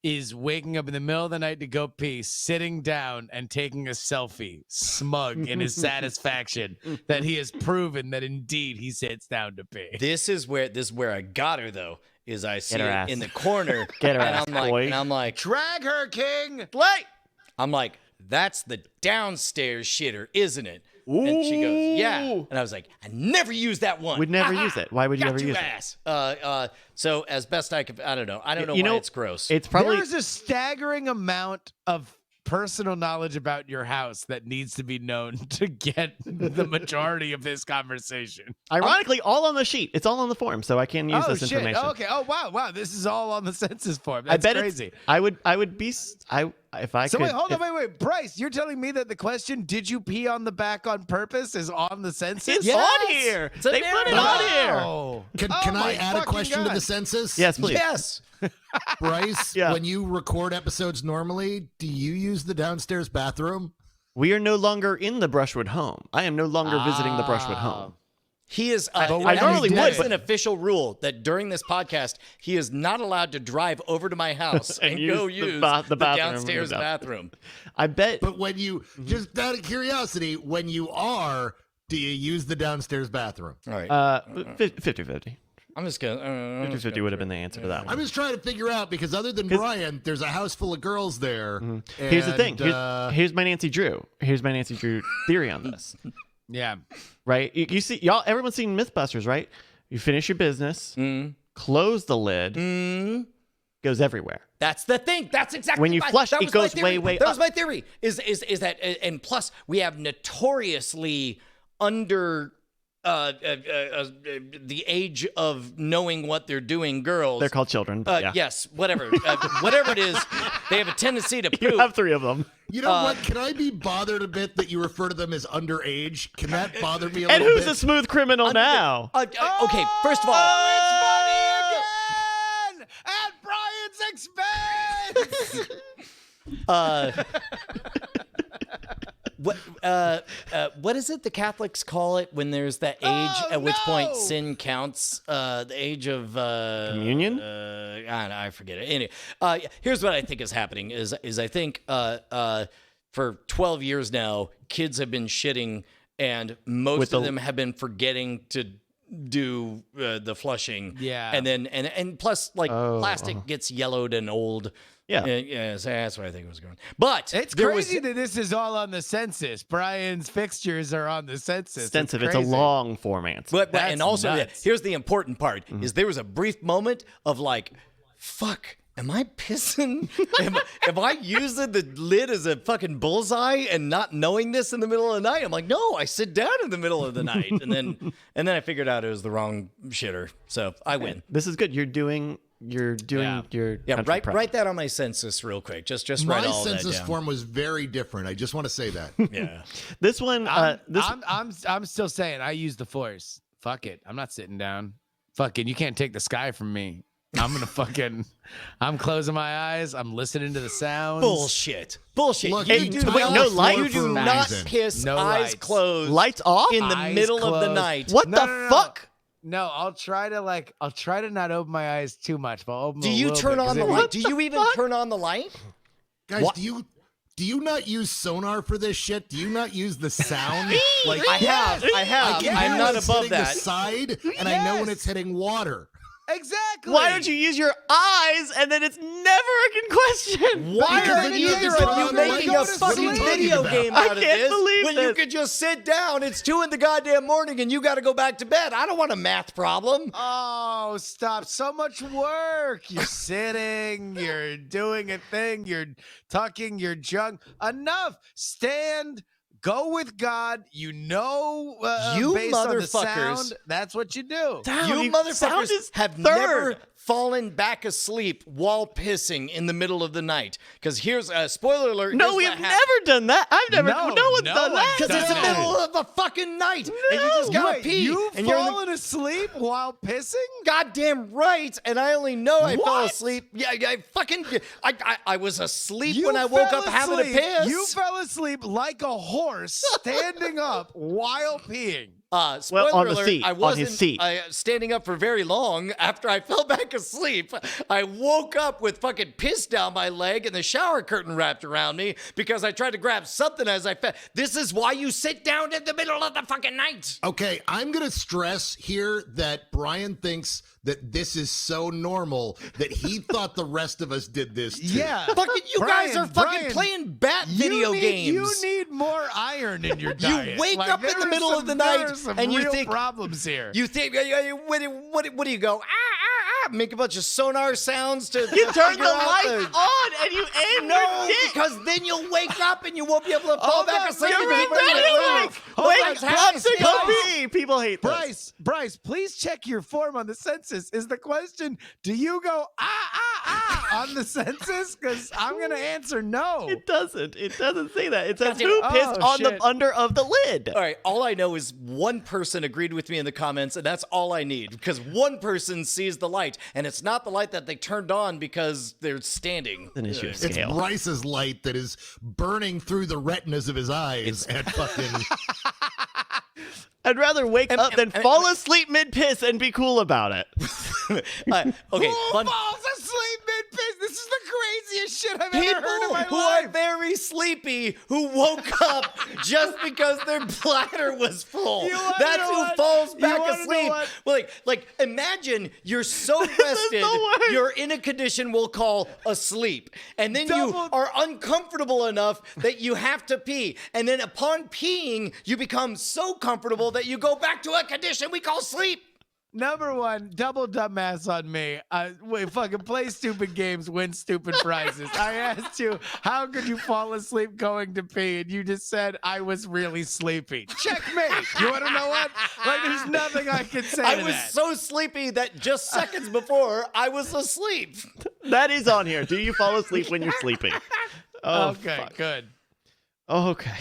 is waking up in the middle of the night to go pee, sitting down and taking a selfie, smug in his satisfaction that he has proven that indeed he sits down to pee. This is where I got her though. Is I see her her ass. in the corner. Get her and ass, I'm like, boy. and I'm like, Drag her, King. play. I'm like, that's the downstairs shitter, isn't it? And she goes, yeah. And I was like, I never use that one. We'd never Ha-ha! use it. Why would you Got ever your use it? ass. So as best I could, I don't know. I don't know You why know, it's gross. It's probably There's a staggering amount of personal knowledge about your house that needs to be known to get the majority of this conversation. ironically all on the sheet. It's all on the form, so I can use this shit. information. Okay. Oh wow. This is all on the census form. I That's bet crazy. it's. I would be. If I So could. wait, hold if- on, wait. Bryce, you're telling me that the question, did you pee on the back on purpose, is on the census? It's on here. It's a They put it narrative. on here. Oh. Can Oh I my add a fucking question to God. the census? Yes, please. Yes. Bryce, Yeah. when you record episodes normally, do you use the downstairs bathroom? We are no longer in the Brushwood home. I am no longer visiting the Brushwood home. He is. I normally would, That's but- an official rule that during this podcast he is not allowed to drive over to my house and go use the downstairs bathroom. I bet. But when you, just out of curiosity, when you are, do you use the downstairs bathroom? All right. 50-50. I'm just gonna. 50-50 would have been the answer to that one. I'm just trying to figure out, because other than Brian, there's a house full of girls there. Here's the thing. And, Here's my Nancy Drew. Here's my Nancy Drew theory on this. Yeah. Right? You see, y'all, everyone's seen Mythbusters, right? You finish your business, close the lid, goes everywhere. That's the thing. That's exactly When you flush, that it was my goes theory. way That was up. my theory. Is that, and plus we have notoriously under the age of knowing what they're doing girls. They're called children. But yeah. Yes, whatever, whatever it is, they have a tendency to poop. You have 3 of them. You know what? Can I be bothered a bit that you refer to them as underage? Can that bother me a And little who's bit? a smooth criminal now? Okay, first of all, Oh, it's funny again! At Brian's expense! what is it the Catholics call it when there's that age at which point sin counts? The age of Communion? I forget it. Anyway, here's what I think is happening: is I think for 12 years now, kids have been shitting, and most of them have been forgetting to do the flushing. Yeah. and then and plus plastic gets yellowed and old. Yeah. Yeah, so that's what I think was going. But It's there crazy that this is all on the census. Brian's fixtures are on the census. Extensive. It's a crazy. long form answer. But That's and also nuts. here's the important part: is there was a brief moment of like, fuck. Am I pissing? am I using the lid as a fucking bullseye and not knowing this in the middle of the night? I'm like, no, I sit down in the middle of the night, and then I figured out it was the wrong shitter. So I win. This is good. You're doing your country prep. Write that on my census real quick. Just My write all that census down. form was very different. I just want to say that. Yeah. This one, I'm still saying I use the force. Fuck it. I'm not sitting down. Fucking, you can't take the sky from me. I'm gonna fucking. I'm closing my eyes. I'm listening to the sounds. Bullshit. Look, You you do tile not, no the light? floor You for do a not reason. piss No eyes lights. closed lights off? in the Eyes middle of the closed. night. What No, the no, no. fuck? No, I'll try to not open my eyes too much, but I'll open Do them a you little turn bit, 'cause on the it- light? Do you even turn on the light? Guys, What? do you not use sonar for this shit? Do you not use the sound? Like I have. I can I'm hear not when it's above hitting that. the side, and I know when Yes. it's hitting water. Exactly. Why don't you use your eyes and then it's never a question? Why Because are then you you here just are you run making like a this. fucking What are you talking video about? game I out of can't this believe when you this. could just sit down? It's 2 in the goddamn morning and you got to go back to bed. I don't want a math problem. Oh, stop. So much work. You're sitting, you're doing a thing, you're tucking your junk. Enough. Stand. Go with God. You know, You based on the motherfuckers. sound, that's what you do. You sound motherfuckers is have third. never fallen back asleep while pissing in the middle of the night. Because here's a spoiler alert. No, here's we what have happened. never done that. I've never. No, No, one's no done that. one's Because it's the done that. middle of the fucking night, and you just gotta Wait, pee. You've and you're in the- fallen asleep while pissing? goddamn right, and I only know I fell What? asleep. Yeah, I was asleep You when I woke fell up having to asleep- piss. You fell asleep like a horse standing up while peeing. Spoiler on the alert, seat, I on wasn't his seat. standing up for very long after I fell back asleep. I woke up with fucking piss down my leg and the shower curtain wrapped around me because I tried to grab something as I fell. This is why you sit down in the middle of the fucking night. Okay, I'm going to stress here that Brian thinks that this is so normal that he thought the rest of us did this too. Yeah. Fucking you guys are fucking playing bat video games. You need more iron in your diet. wake Like, up in there the are middle some- of the there night are some and you real think- problems here. You think what do you go? Make a bunch of sonar sounds to You turn figure the out lights on and you aim No, your dick. because then you'll wake up and you won't be able to fall Hold back on, asleep. you're and right, keep wait, it wait, moving. Hold Wake on, up Bryce, to go Bryce. pee. People hate this. Bryce, please check your form on the census. Is the question, do you go on the census? Because I'm gonna answer no. It doesn't. It doesn't say that. It says Goddamn. who pissed Oh, on the shit. under of the lid. All right, all I know is one person agreed with me in the comments, and that's all I need because one person sees the light, and it's not the light that they turned on because they're standing. It's an issue of It's scale. Bryce's light that is burning through the retinas of his eyes at fucking. I'd rather wake up than fall asleep mid-piss and be cool about it. Okay, Who fun. falls asleep mid-piss? This is the craziest shit I've ever heard in People my who life. are very sleepy who woke up just because their bladder was full. You wanna That's know who what? falls You back wanna know asleep. what? Like imagine you're so rested, worst. you're in a condition we'll call asleep, and then you Double- are uncomfortable enough that you have to pee, and then upon peeing, you become so comfortable that you go back to a condition we call sleep. Number one, double dumbass on me. Wait, fucking play stupid games, win stupid prizes. I asked you, how could you fall asleep going to pee? And you just said, I was really sleepy. Checkmate. You want to know what? Like, there's nothing I can say I to was that. so sleepy that just seconds before I was asleep. That is on here. Do you fall asleep when you're sleeping? Oh, Okay, fuck. good. Oh, okay.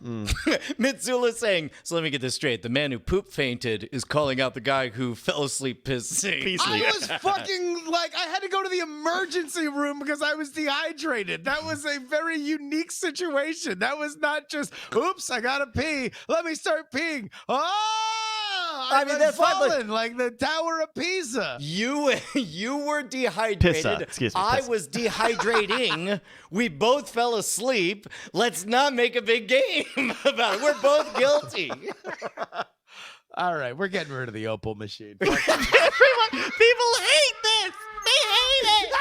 Mitsula saying, so let me get this straight. The man who poop fainted is calling out the guy who fell asleep pissing. Peace I leave. was fucking like, I had to go to the emergency room because I was dehydrated. That was a very unique situation. That was not just, oops, I gotta pee. Let me start peeing. Oh, I mean, that's fine, but- fallen like the Tower of Pisa. You were dehydrated. Pissa. Excuse me, I pissa. was dehydrating. We both fell asleep. Let's not make a big game about it. We're both guilty. All right, we're getting rid of the Opal machine. Everyone, people hate this. They hate it.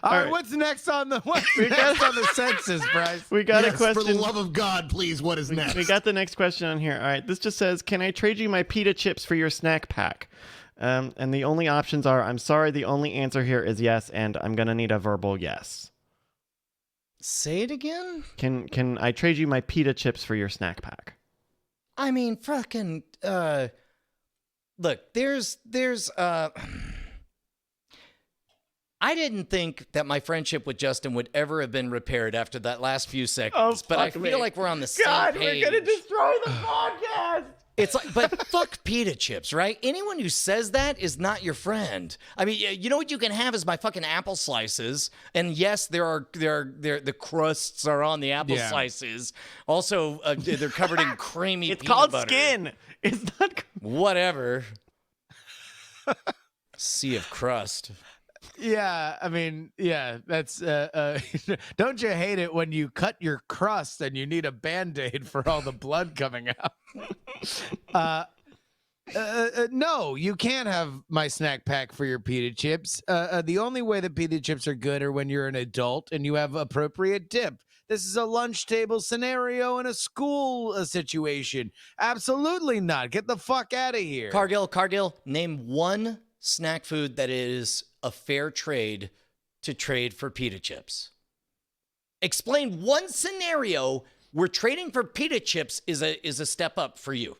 All right, right. what's next on the census, Bryce? We got Yes, a question. For the love of God, please, what is next? We got the next question on here. All right, this just says, can I trade you my pita chips for your snack pack? And the only options are, I'm sorry, the only answer here is yes, and I'm going to need a verbal yes. Say it again? Can I trade you my pita chips for your snack pack? I mean, fucking, look, there's, I didn't think that my friendship with Justin would ever have been repaired after that last few seconds, but I fuck feel me. like we're on the same God, page. we're going to destroy the podcast. It's like, but fuck pita chips, right? Anyone who says that is not your friend. I mean, you know what you can have is my fucking apple slices, and yes, the crusts are on the apple Yeah. slices. Also, they're covered in creamy. It's peanut called butter. skin. It's not. Whatever. Sea of crust. Yeah, I mean, yeah, that's don't you hate it when you cut your crust and you need a Band-Aid for all the blood coming out? No, you can't have my snack pack for your pita chips. The only way that pita chips are good are when you're an adult and you have appropriate dip. This is a lunch table scenario in a school situation. Absolutely not. Get the fuck out of here. Cargill, name one snack food that is a fair trade to trade for pita chips. Explain one scenario where trading for pita chips is a step up for you.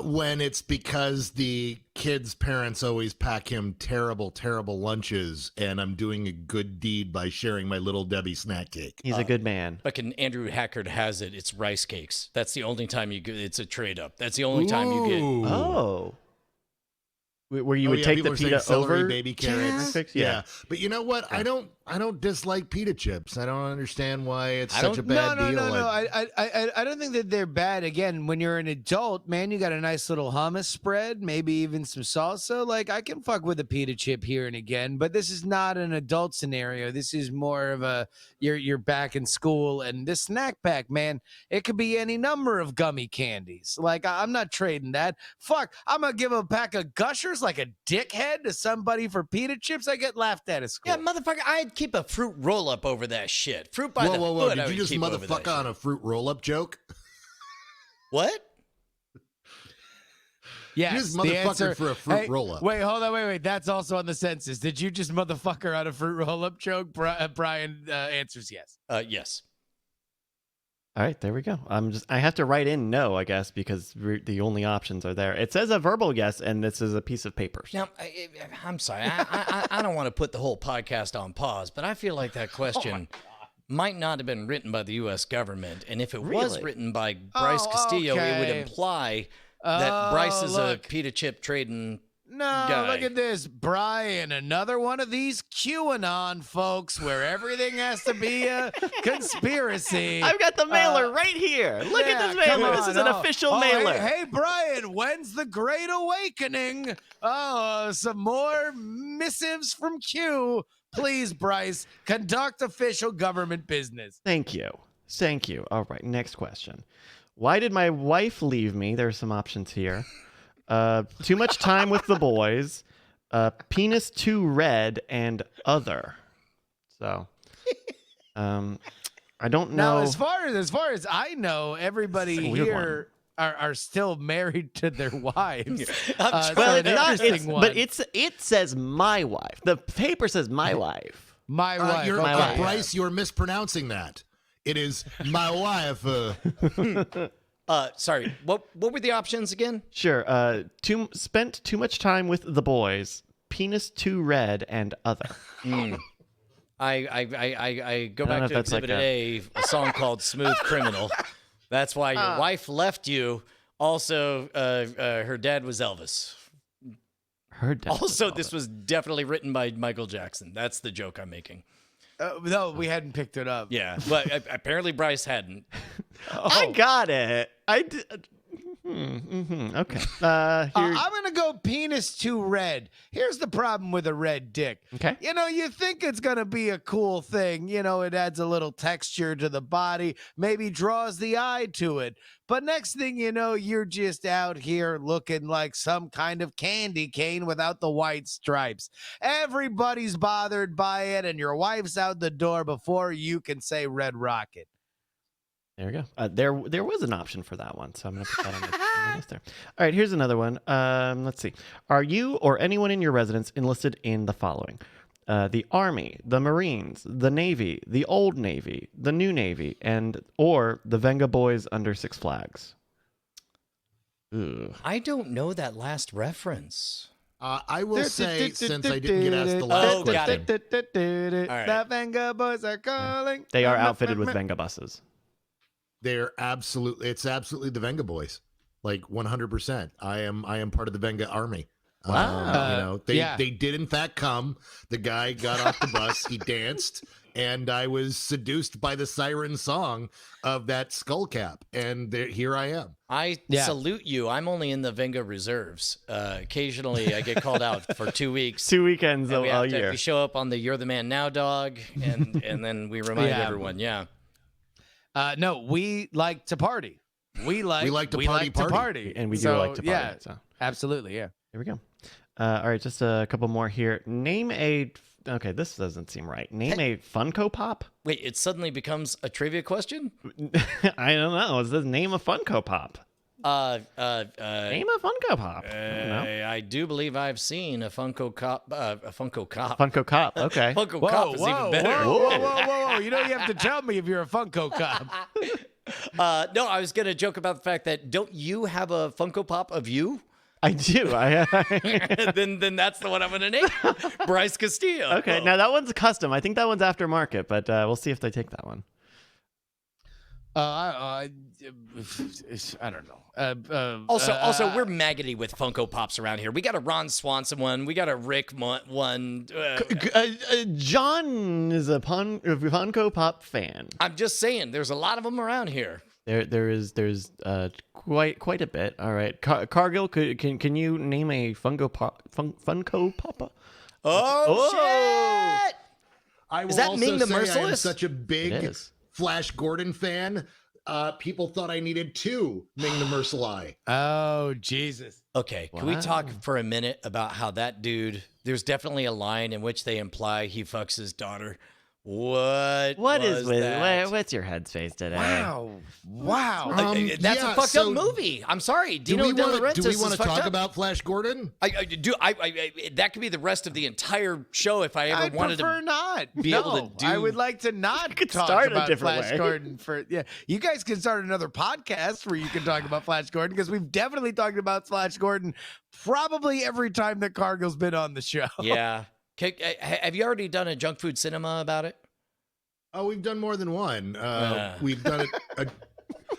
When it's because the kid's parents always pack him terrible, terrible lunches, and I'm doing a good deed by sharing my Little Debbie snack cake. He's a good man. Fucking Andrew Hackard has it. It's rice cakes. That's the only time you get. It's a trade up. That's the only time you get. Ooh. Oh. Where you Oh, would yeah, take people the are saying pita celery, over baby carrots. Fix? Yeah. But you know what? I don't dislike pita chips. I don't understand why it's such a bad deal. No. I don't think that they're bad. Again, when you're an adult, man, you got a nice little hummus spread, maybe even some salsa. Like, I can fuck with a pita chip here and again, but this is not an adult scenario. This is more of a you're back in school, and this snack pack, man, it could be any number of gummy candies. Like, I'm not trading that. Fuck, I'm gonna give a pack of Gushers like a dickhead to somebody for pita chips. I get laughed at school. Yeah, motherfucker, I'd keep a fruit roll up over that shit. Fruit by the Whoa. foot. I Did you would just keep over that motherfucker on shit. a fruit roll-up joke? What? Yes, You just the motherfuckered answer- for a fruit Hey, roll-up. Wait, hold on, wait. That's also on the census. Did you just motherfucker on a fruit roll-up joke? Brian answers yes. Yes. All right, there we go. I have to write in no, I guess, because the only options are there. It says a verbal yes, and this is a piece of paper. Now, I'm sorry. I don't want to put the whole podcast on pause, but I feel like that question might not have been written by the U.S. government. And if it was Really? written by Bryce Oh, Castillo, it would okay. imply that Bryce is look. a pita chip trading. No, guy. look at this, Brian. Another one of these QAnon folks where everything has to be a conspiracy. I've got the mailer right here. Look Yeah, at this come mailer. This on. is an official mailer. Hey, Brian, when's the Great Awakening? Oh, some more missives from Q. Please, Bryce, conduct official government business. Thank you. Thank you. All right, next question. Why did my wife leave me? There's some options here. Too much time with the boys, penis too red, and other. So, I don't know. Now, as far as I know, everybody It's a weird here are still married to their wives. I'm well, an it's not. interesting one. But it says my wife. The paper says my wife. My wife. You're, My wife. Bryce, you're mispronouncing that. It is my wife. Sorry. What were the options again? Sure. Spent too much time with the boys, penis too red, and other. I go I don't know back if to that's like Exhibit A song called "Smooth Criminal." That's why your wife left you. Also, her dad was Elvis. Her dad. Also, this was definitely written by Michael Jackson. That's the joke I'm making. No, we hadn't picked it up. Yeah, but apparently Bryce hadn't. I got it. I did. Okay. Here. I'm gonna go penis too red. Here's the problem with a red dick. Okay. You know, you think it's gonna be a cool thing. You know, it adds a little texture to the body, maybe draws the eye to it. But next thing you know, you're just out here looking like some kind of candy cane without the white stripes. Everybody's bothered by it, and your wife's out the door before you can say Red Rocket. There we go. There was an option for that one, so I'm going to put that on the list there. All right, here's another one. Let's see. Are you or anyone in your residence enlisted in the following? The Army, the Marines, the Navy, the Old Navy, the New Navy, or the Venga Boys under Six Flags? Ooh. I don't know that last reference. I will say, since I didn't get asked the last Oh, got question, it. All right. The Venga Boys are calling. They are outfitted with Venga buses. it's absolutely the Venga Boys, like 100%. I am part of the Venga Army. Wow. They did in fact come. The guy got off the bus, he danced, and I was seduced by the siren song of that skull cap, and here I am. I salute you. I'm only in the Venga reserves. Occasionally, I get called out for 2 weeks. 2 weekends And all year. we show up on the "You're the Man Now" dog, and then we remind everyone. Yeah. No, we like to party. We like to party. And we do like to party. Yeah, So. absolutely. Yeah. Here we go. All right, just a couple more here. Name a... Okay, this doesn't seem right. Name a Funko Pop? Wait, it suddenly becomes a trivia question? I don't know. It says name a Funko Pop. Name a Funko Pop. I do believe I've seen a Funko Cop. Funko Cop. Okay. Funko Cop is even better. Whoa. You don't have to tell me if you're a Funko Cop. No, I was going to joke about the fact that don't you have a Funko Pop of you? I do. then that's the one I'm going to name. Bryce Castillo. Okay, now that one's custom. I think that one's aftermarket, but we'll see if they take that one. I don't know. Also, we're maggoty with Funko Pops around here. We got a Ron Swanson one. We got a Rick one. John is a Funko Pop fan. I'm just saying, there's a lot of them around here. There's quite a bit. All right, Cargill, can you name a Funko Pop? Oh shit! I will Is that also Ming the say I am Merciless? such a big Flash Gordon fan. People thought I needed two Ming the Merciless. Oh, Jesus. Okay, can we talk for a minute about how that dude? There's definitely a line in which they imply he fucks his daughter. What is with that? what's your headspace today? Wow. That's a fucked up movie. I'm sorry. Do we want to talk up. about Flash Gordon? I that could be the rest of the entire show if I ever wanted prefer to not. be able to do. I would like to not could talk start a about different Flash way. Gordon. You guys can start another podcast where you can talk about Flash Gordon because we've definitely talked about Flash Gordon probably every time that Cargill's been on the show. Yeah. Have you already done a junk food cinema about it? Oh, we've done more than one. We've done it.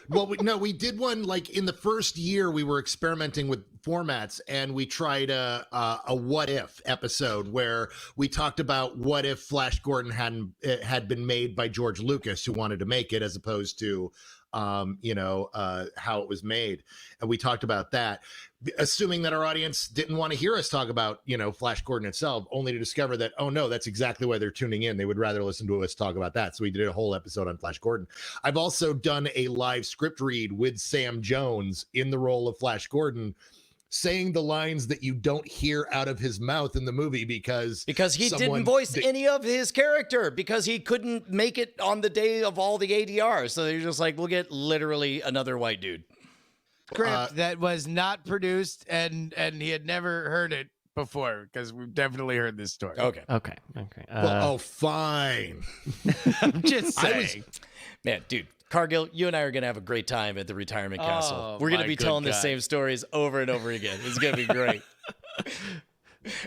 Well, we did one like in the first year. We were experimenting with formats, and we tried a what if episode where we talked about what if Flash Gordon had been made by George Lucas, who wanted to make it, as opposed to how it was made. And we talked about that, assuming that our audience didn't want to hear us talk about, Flash Gordon itself, only to discover that, oh no, that's exactly why they're tuning in. They would rather listen to us talk about that. So we did a whole episode on Flash Gordon. I've also done a live script read with Sam Jones in the role of Flash Gordon, saying the lines that you don't hear out of his mouth in the movie because he didn't voice any of his character, because he couldn't make it on the day of all the ADRs. So they're just like, we'll get literally another white dude. Script that was not produced, and he had never heard it before, because we've definitely heard this story. Okay. Fine. I'm just saying. Man, dude. Cargill, you and I are going to have a great time at the retirement castle. We're going to be telling the same stories over and over again. It's going to be great.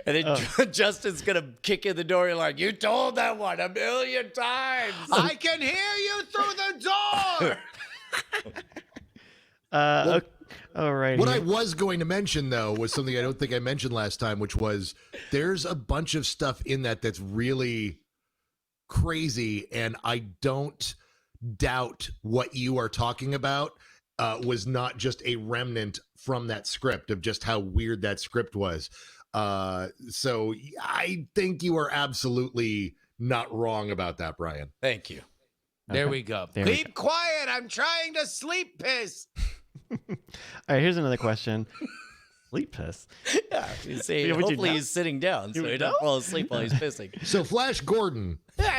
And then Justin's going to kick in the door and like, you told that one 1,000,000 times. I can hear you through the door. All right. What I was going to mention, though, was something I don't think I mentioned last time, which was there's a bunch of stuff in that's really crazy, and I don't doubt what you are talking about was not just a remnant from that script of just how weird that script was. So I think you are absolutely not wrong about that, Brian. Thank you. There we go. Keep quiet. I'm trying to sleep piss. All right, here's another question. Sleep piss. Yeah, hopefully he's sitting down so he doesn't fall asleep while he's pissing. So Flash Gordon.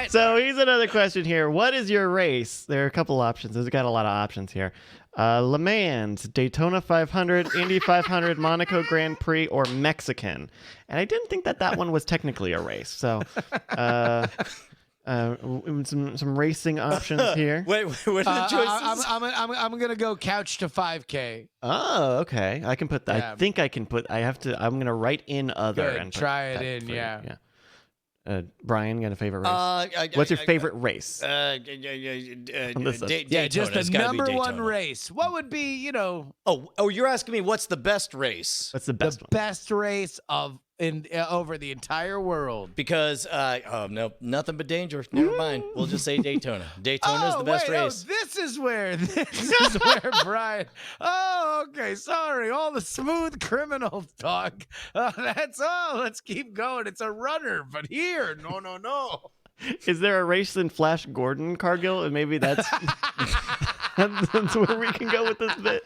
So here's another question here. What is your race? There are a couple options. We've got a lot of options here. Le Mans, Daytona 500, Indy 500, Monaco Grand Prix, or Mexican. And I didn't think that one was technically a race. So some racing options here. Wait, what are the choices? I'm gonna go couch to 5K. Oh, okay. I can put that. Yeah. I think I can put. I'm gonna write in other Good. and Try it in. for- Yeah. Brian, got a favorite race? What's your favorite race? Daytona. Just the It's gotta be number one Daytona. race. What would be, Oh, you're asking me what's the best race? What's the best the one? best race over the entire world? Because no, nothing but danger. Never mind. We'll just say Daytona. Daytona's the best race. this is where Brian. Oh, okay. Sorry. All the smooth criminal talk. That's all. Let's keep going. It's a runner, but here, no. Is there a race in Flash Gordon, Cargill? And maybe that's that's where we can go with this bit.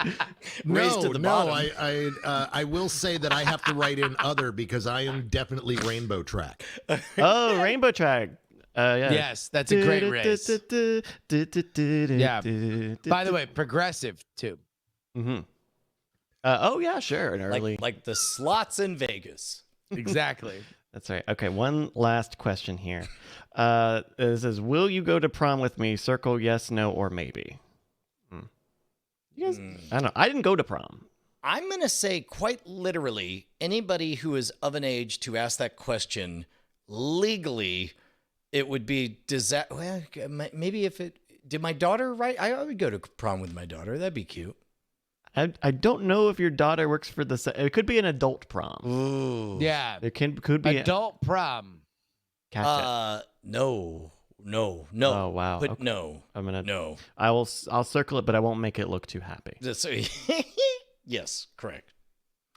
Race to the bottom. I will say that I have to write in other because I am definitely rainbow track. Oh, Rainbow Track. Yeah. Yes, that's a great race. Yeah. By the way, progressive too. Mm-hmm. Oh yeah, sure. An early. Like the slots in Vegas. Exactly. That's right. Okay, one last question here. It says, "Will you go to prom with me?" Circle yes, no, or maybe. You guys, I don't know. I didn't go to prom. I'm going to say quite literally, anybody who is of an age to ask that question legally, it would be well, maybe if it did my daughter, right? I would go to prom with my daughter. That'd be cute. I don't know if your daughter works for the. It could be an adult prom. Ooh. Yeah. There could be Adult prom. Catch it. No. Oh wow. But Okay. no. I'm gonna. No. I'll circle it, but I won't make it look too happy. Yes, correct.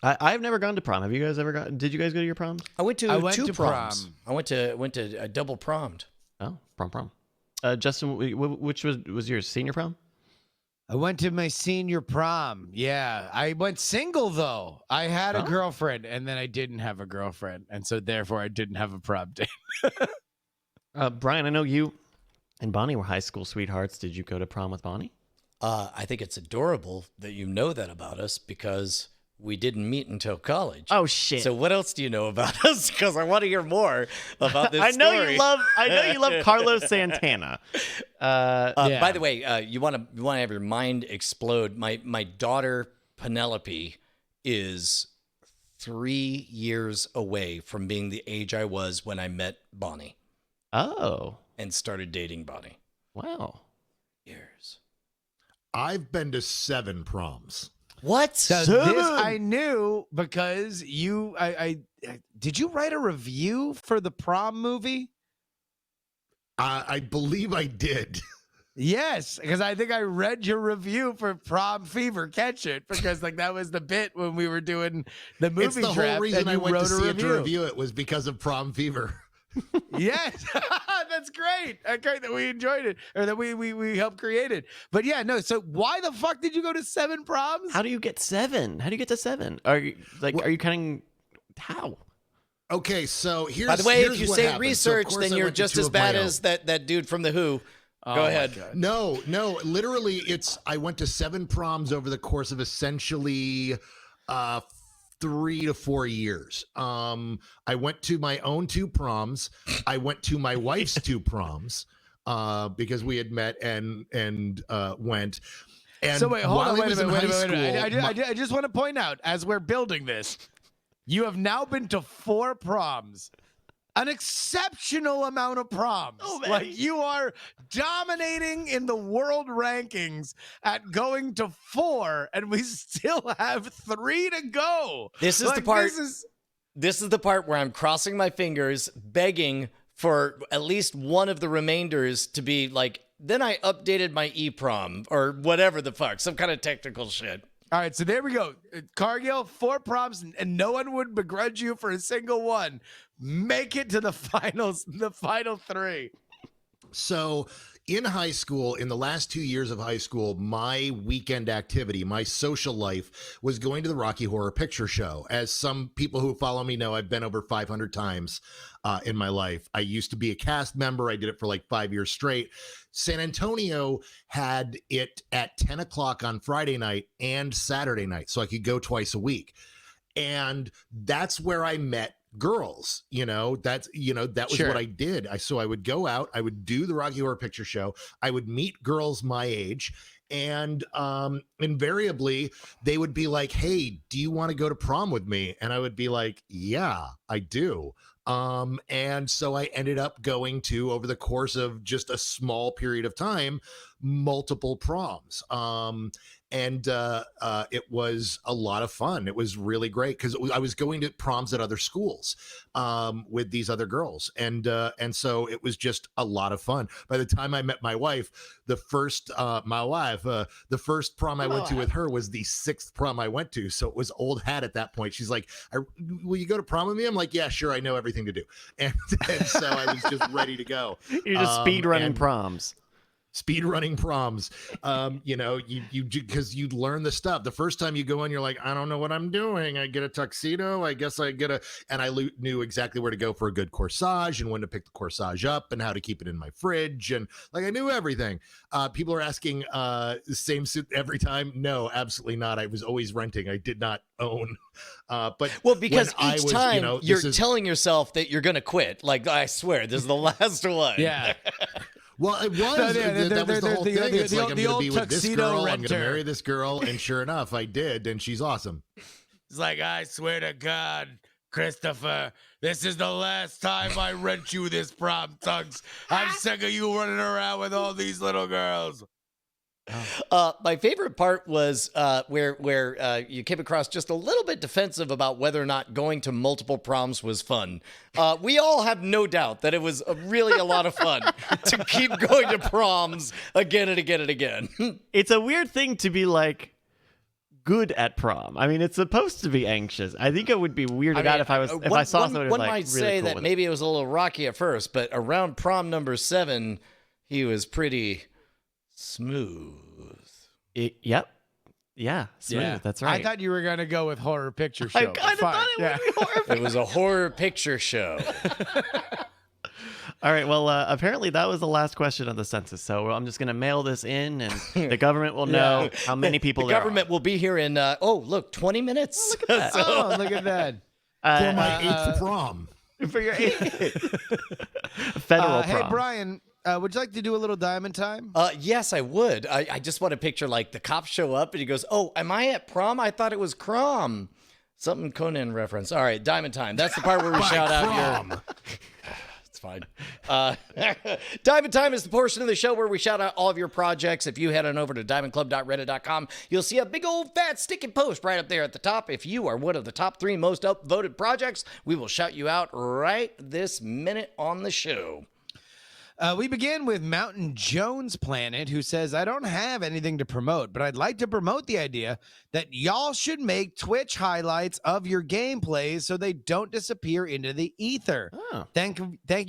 I've never gone to prom. Have you guys ever gone? Did you guys go to your proms? I went to two proms. prom. I went to double prommed. Oh, prom. Justin, which was your senior prom? I went to my senior prom. Yeah. I went single, though. I had a girlfriend, and then I didn't have a girlfriend. And so, therefore, I didn't have a prom date. Brian, I know you and Bonnie were high school sweethearts. Did you go to prom with Bonnie? I think it's adorable that you know that about us because we didn't meet until college. Oh shit! So what else do you know about us? Because I want to hear more about this I know story. you love Carlos Santana. Yeah. By the way, you want to have your mind explode. My daughter Penelope is 3 years away from being the age I was when I met Bonnie Oh and started dating Bonnie. wow! Years. I've been to 7 proms. What? So this I knew because I did you write a review for the prom movie? I believe I did. Yes, because I think I read your review for Prom Fever. Catch it, because like that was the bit when we were doing the movie It's the draft, whole reason and I you went wrote to a see it review. to review it was because of Prom Fever. Yes, that's great. Great that we enjoyed it, or that we helped create it. But yeah, no. So why the fuck did you go to 7 proms? How do you get 7? How do you get to 7? Are you counting? How? Okay, so here's By the way, here's if you what say happened. So, of research, course, then I you're went to just 2 as of my bad own. as that dude from The Who. Go ahead. No, literally, I went to 7 proms over the course of essentially 3 to 4 years. I went to my own 2 proms. I went to my wife's 2 proms because we had met and went. And So wait, hold while on, I wait a was minute, in wait a high minute. school, I just want to point out, as we're building this, you have now been to 4 proms. An exceptional amount of proms. Oh, man. Like you are dominating in the world rankings at going to 4, and we still have 3 to go. This is Like, the part. This This is the part where I'm crossing my fingers, begging for at least one of the remainders to be like. Then I updated my EPROM or whatever the fuck, some kind of technical shit. All right, so there we go. Cargill, 4 prompts, and no one would begrudge you for a single one. Make it to the finals, the final 3. So in high school, in the last 2 years of high school, my weekend activity, my social life was going to the Rocky Horror Picture Show. As some people who follow me know, I've been over 500 times in my life. I used to be a cast member. I did it for like 5 years straight. San Antonio had it at 10 o'clock on Friday night and Saturday night, so I could go twice a week. And that's where I met girls. That was Sure. what I did. So I would go out, I would do the Rocky Horror Picture Show, I would meet girls my age, and invariably they would be like, hey, do you want to go to prom with me? And I would be like, yeah, I do. And so I ended up going to, over the course of just a small period of time, multiple proms. And it was a lot of fun. It was really great because I was going to proms at other schools with these other girls, and so it was just a lot of fun. By the time I met my wife, the first prom I went to with her was the 6th prom I went to, so it was old hat at that point. She's like, "Will you go to prom with me?" I'm like, "Yeah, sure. I know everything to do," and so I was just ready to go. You're just speed running proms. Speed running proms. You because you learn the stuff. The first time you go in, you're like, I don't know what I'm doing. I get a tuxedo. I guess I get and I knew exactly where to go for a good corsage and when to pick the corsage up and how to keep it in my fridge. And like, I knew everything. People are asking, the same suit every time. No, absolutely not. I was always renting. I did not own. But Because each time you're this is, telling yourself that you're going to quit. Like, I swear, this is the last one. Yeah. Well, it was. That was the whole thing. It's like, I'm going to be with this girl. I'm going to marry this girl. And sure enough, I did. And she's awesome. It's like, I swear to God, Christopher, this is the last time I rent you this prom tux. I'm sick of you running around with all these little girls. My favorite part was where you came across just a little bit defensive about whether or not going to multiple proms was fun. We all have no doubt that it was really a lot of fun to keep going to proms again and again and again. It's a weird thing to be like good at prom. I mean, it's supposed to be anxious. I think it would be weirded out if I saw someone who was one like might really say cool that with maybe it was a little rocky at first, but around prom number 7, he was pretty smooth. Yep. Yeah, smooth. Yeah. That's right. I thought you were going to go with horror picture show. I kind of thought it would be horrible. It was a horror picture show. All right. Well, apparently that was the last question on the census. So I'm just going to mail this in, and the government will know how many people the there government will be here in, 20 minutes. look at that. Oh, look at that. For my 8th prom. For your federal prom. Hey, Brian, would you like to do a little diamond time? Yes, I would. I just want to picture like the cops show up and he goes, "Oh, am I at prom? I thought it was crom." Something Conan reference. All right, diamond time. That's the part where we shout out your. It's fine. Diamond Time is the portion of the show where we shout out all of your projects. If you head on over to diamondclub.reddit.com, you'll see a big old fat sticky post right up there at the top. If you are one of the top 3 most upvoted projects, we will shout you out right this minute on the show. We begin with Mountain Jones Planet, who says, I don't have anything to promote, but I'd like to promote the idea that y'all should make Twitch highlights of your gameplays so they don't disappear into the ether. Oh. Thank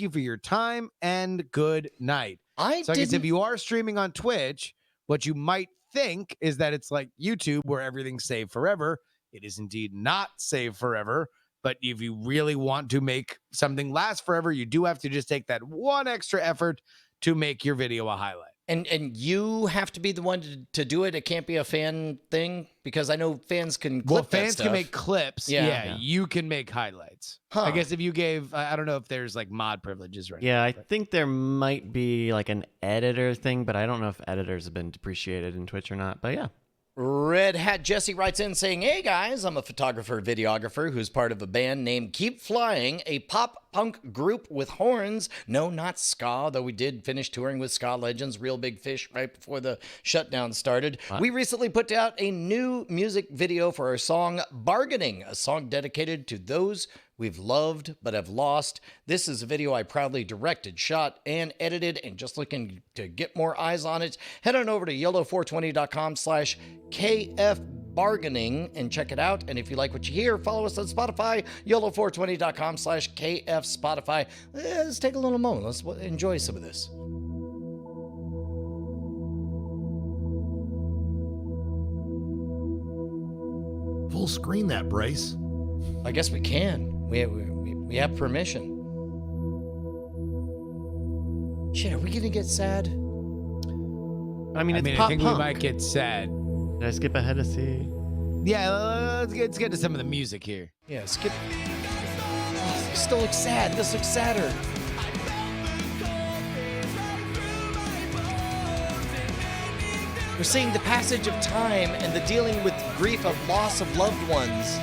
you for your time and good night. I guess if you are streaming on Twitch, what you might think is that it's like YouTube where everything's saved forever. It is indeed not saved forever. But if you really want to make something last forever, you do have to just take that one extra effort to make your video a highlight. And you have to be the one to do it. It can't be a fan thing because I know fans can clip Well, that fans stuff. can make clips. Yeah. You can make highlights. Huh. I guess if you gave, I don't know if there's like mod privileges right Yeah, now. I think there might be like an editor thing, but I don't know if editors have been depreciated in Twitch or not. But yeah. Red Hat Jesse writes in saying, hey guys, I'm a photographer, videographer who's part of a band named Keep Flying, a pop punk group with horns. No, not ska, though we did finish touring with ska legends, Real Big Fish, right before the shutdown started. What? We recently put out a new music video for our song Bargaining, a song dedicated to those we've loved but have lost. This is a video I proudly directed, shot, and edited, and just looking to get more eyes on it. Head on over to YOLO420.com/KF-bargaining and check it out. And if you like what you hear, follow us on Spotify, YOLO420.com/KF-Spotify. Let's take a little moment. Let's enjoy some of this. Full screen that, Bryce. I guess we can. We have permission. Shit, are we gonna get sad? I mean, it's I pop think punk. we might get sad. Did I skip ahead to see? Yeah, let's get to some of the music here. Yeah, skip. Oh, this still looks sad. This looks sadder. We're seeing the passage of time and the dealing with grief of loss of loved ones.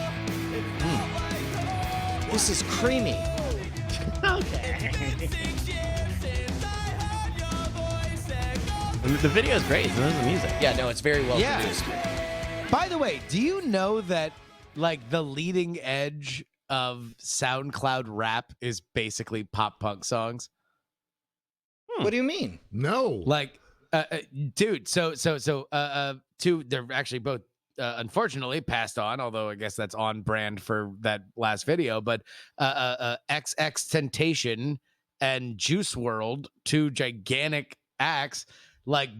This is creamy. The video is great. So is the music. Yeah, no, it's very well Yeah. produced. By the way, do you know that like the leading edge of SoundCloud rap is basically pop punk songs? What do you mean? No. Like, dude, so two, they're actually both unfortunately passed on, although I guess that's on brand for that last video, but XX Temptation and Juice World, two gigantic acts, like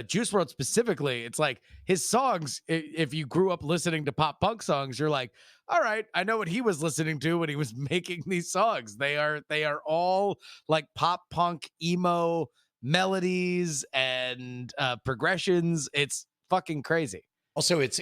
Juice World specifically, it's like his songs, if you grew up listening to pop punk songs, you're like, all right, I know what he was listening to when he was making these songs. They are all like pop punk emo melodies and progressions. It's fucking crazy. Also, it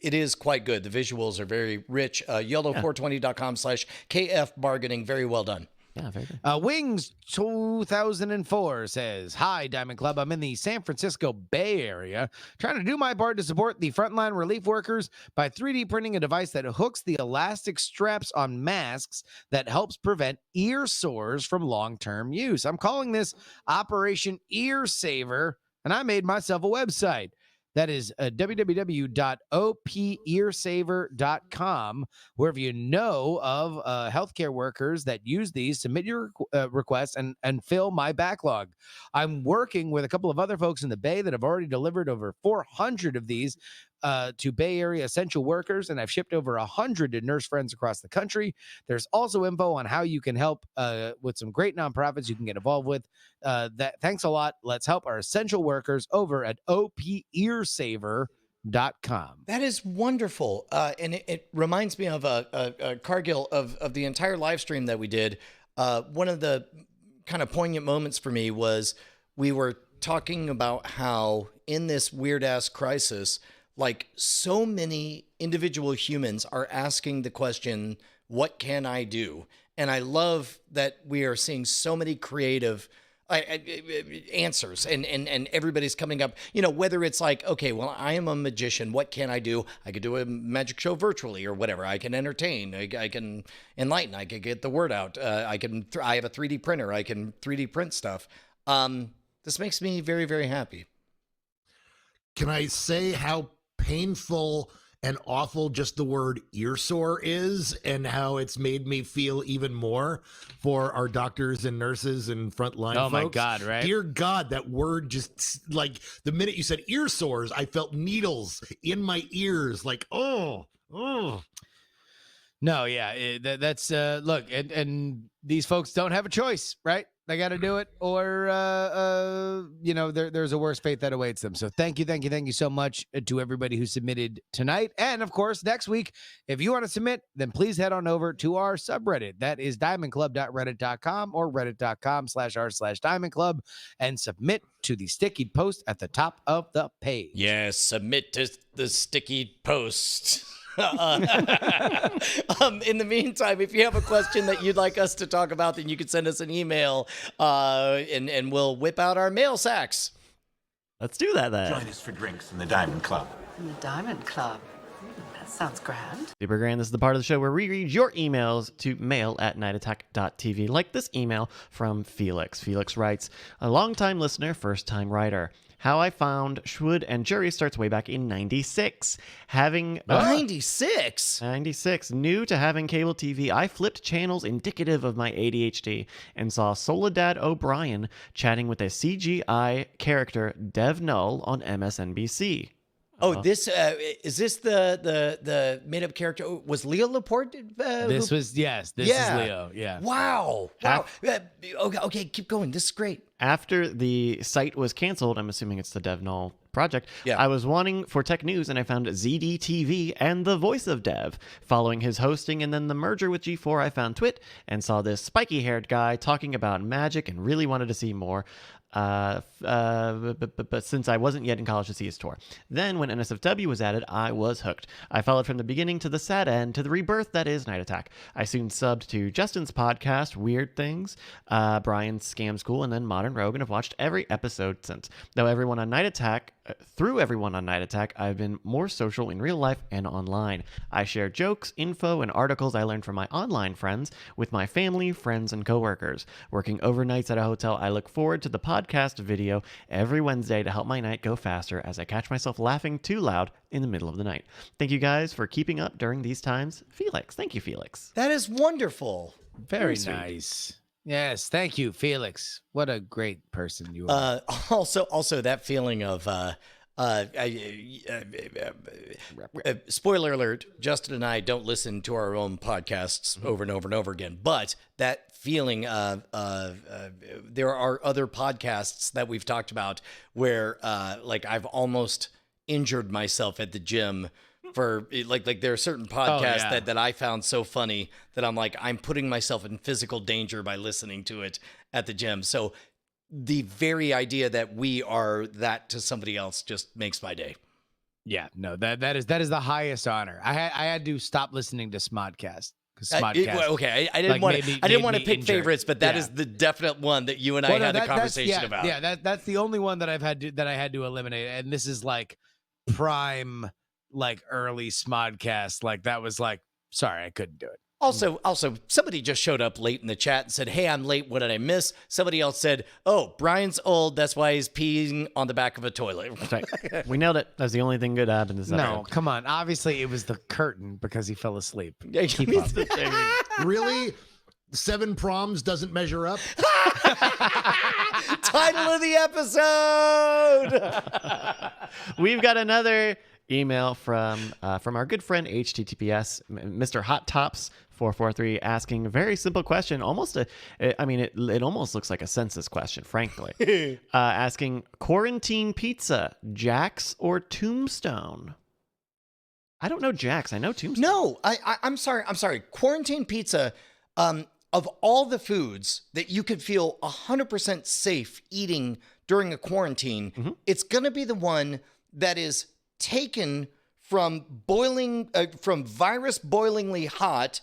is quite good. The visuals are very rich. YOLO420.com/KF-bargaining. Very well done. Yeah, very good. Wings 2004 says, hi, Diamond Club. I'm in the San Francisco Bay Area trying to do my part to support the frontline relief workers by 3D printing a device that hooks the elastic straps on masks that helps prevent ear sores from long-term use. I'm calling this Operation Ear Saver, and I made myself a website. That is www.opearsaver.com. Wherever you know of healthcare workers that use these, submit your requests and fill my backlog. I'm working with a couple of other folks in the Bay that have already delivered over 400 of these to Bay Area essential workers, and I've shipped over 100 to nurse friends across the country. There's also info on how you can help with some great nonprofits you can get involved with. Thanks a lot. Let's help our essential workers over at opearsaver.com. That is wonderful. And it reminds me of a Cargill of the entire live stream that we did. One of the kind of poignant moments for me was we were talking about how in this weird ass crisis, like so many individual humans are asking the question, what can I do? And I love that we are seeing so many creative answers, and everybody's coming up, whether it's like, okay, well, I am a magician, what can I do? I could do a magic show virtually or whatever. I can entertain, I can enlighten, I can get the word out, I have a 3D printer, I can 3D print stuff. This makes me very, very happy. Can I say how painful and awful just the word ear sore is, and how it's made me feel even more for our doctors and nurses and frontline folks? My God, right? Dear God, that word just, like, the minute you said ear sores, I felt needles in my ears, like, oh. No, yeah, that's look, and these folks don't have a choice, right? They got to do it, or there's a worse fate that awaits them. So thank you so much to everybody who submitted tonight, and of course next week. If you want to submit, then please head on over to our subreddit. That is diamondclub.reddit.com or reddit.com/r/diamondclub, and submit to the sticky post at the top of the page. Yes, submit to the sticky post. In the meantime, if you have a question that you'd like us to talk about, then you can send us an email, and we'll whip out our mail sacks. Let's do that then. Join us for drinks in the Diamond Club. In the Diamond Club. That sounds grand. Super Grand. This is the part of the show where we read your emails to mail@nightattack.tv, like this email from Felix. Felix writes, a longtime listener, first-time writer. How I found Schwood and Jury starts way back in 96. 96? 96. New to having cable TV, I flipped channels indicative of my ADHD and saw Soledad O'Brien chatting with a CGI character, Dev Null, on MSNBC. Oh, this is this the made up character? Was Leo Laporte? This is Leo. Yeah. Wow. Okay, keep going. This is great. After the site was canceled, I'm assuming it's the Dev Null project, yeah. I was wanting for tech news, and I found ZDTV and the voice of Dev. Following his hosting and then the merger with G4, I found Twit and saw this spiky-haired guy talking about magic and really wanted to see more. But since I wasn't yet in college to see his tour. Then when NSFW was added, I was hooked. I followed from the beginning to the sad end to the rebirth that is Night Attack. I soon subbed to Justin's podcast, Weird Things, Brian's Scam School, and then Modern Rogue, and have watched every episode since. Through everyone on Night Attack, I've been more social in real life and online. I share jokes, info, and articles I learned from my online friends with my family, friends, and coworkers. Working overnights at a hotel, I look forward to the podcast video every Wednesday to help my night go faster as I catch myself laughing too loud in the middle of the night. Thank you guys for keeping up during these times. Felix. Thank you, Felix. That is wonderful. Very nice. Yes, thank you, Felix. What a great person you are. Also that feeling of spoiler alert, Justin and I don't listen to our own podcasts over and over and over again, but that feeling of there are other podcasts that we've talked about where like I've almost injured myself at the gym for like there are certain podcasts that I found so funny that I'm like, I'm putting myself in physical danger by listening to it at the gym. So the very idea that we are that to somebody else just makes my day. Yeah, no, that is the highest honor. I had to stop listening to Smodcast. I didn't want to pick favorites, but that is the definite one that you and I had the conversation about. Yeah, that's the only one that I had to eliminate, and this is like prime, like early Smodcast. Like that was like, sorry, I couldn't do it. Also, somebody just showed up late in the chat and said, hey, I'm late. What did I miss? Somebody else said, oh, Brian's old. That's why he's peeing on the back of a toilet. Right. We nailed it. That's the only thing good happened this episode. No, come on. Obviously, it was the curtain because he fell asleep. Keep up. Really? 7 proms doesn't measure up? Title of the episode! We've got another email from our good friend HTTPS, Mr. Hot Tops 443, asking a very simple question. It almost looks like a census question, frankly. Asking, quarantine pizza, Jack's or Tombstone? I don't know Jack's. I know Tombstone. No, I'm sorry. Quarantine pizza, of all the foods that you could feel 100% safe eating during a quarantine, it's going to be the one that is taken from from virus boilingly hot,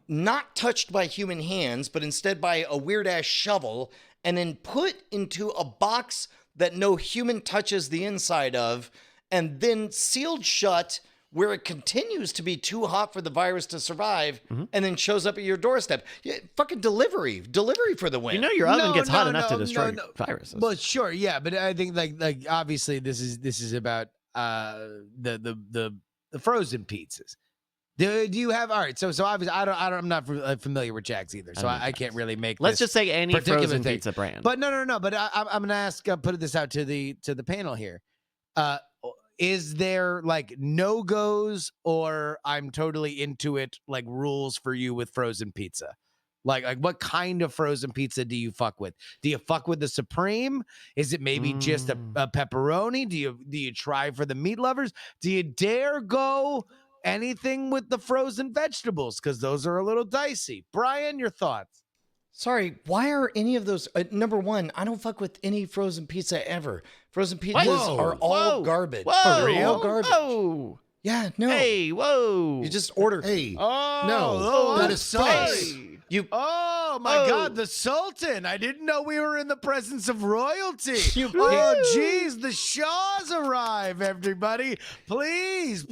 not touched by human hands, but instead by a weird ass shovel, and then put into a box that no human touches the inside of, and then sealed shut where it continues to be too hot for the virus to survive, and then shows up at your doorstep. Yeah, fucking delivery for the win. You know your oven gets hot enough to destroy viruses. Well, sure, yeah, but I think like obviously this is about the frozen pizzas. Do you have all right? So obviously I'm not familiar with Jack's either, so I can't really make. Let's just say any frozen thing. pizza brand. But no. But I'm gonna ask, put this out to the panel here. Is there like no-goes or I'm totally into it like rules for you with frozen pizza? Like what kind of frozen pizza do you fuck with? Do you fuck with the Supreme? Is it maybe just a pepperoni? Do you try for the meat lovers? Do you dare go anything with the frozen vegetables? Because those are a little dicey. Brian, your thoughts? Sorry, why are any of those? Number one, I don't fuck with any frozen pizza ever. Frozen pizzas are all garbage. Whoa, For real? All garbage. Whoa. Yeah, no. Hey, whoa. You just order. Hey, Oh, no, that I'm is sorry. false. Oh my God, the Sultan! I didn't know we were in the presence of royalty. You- Oh, geez, the Shah's arrive, everybody! Please,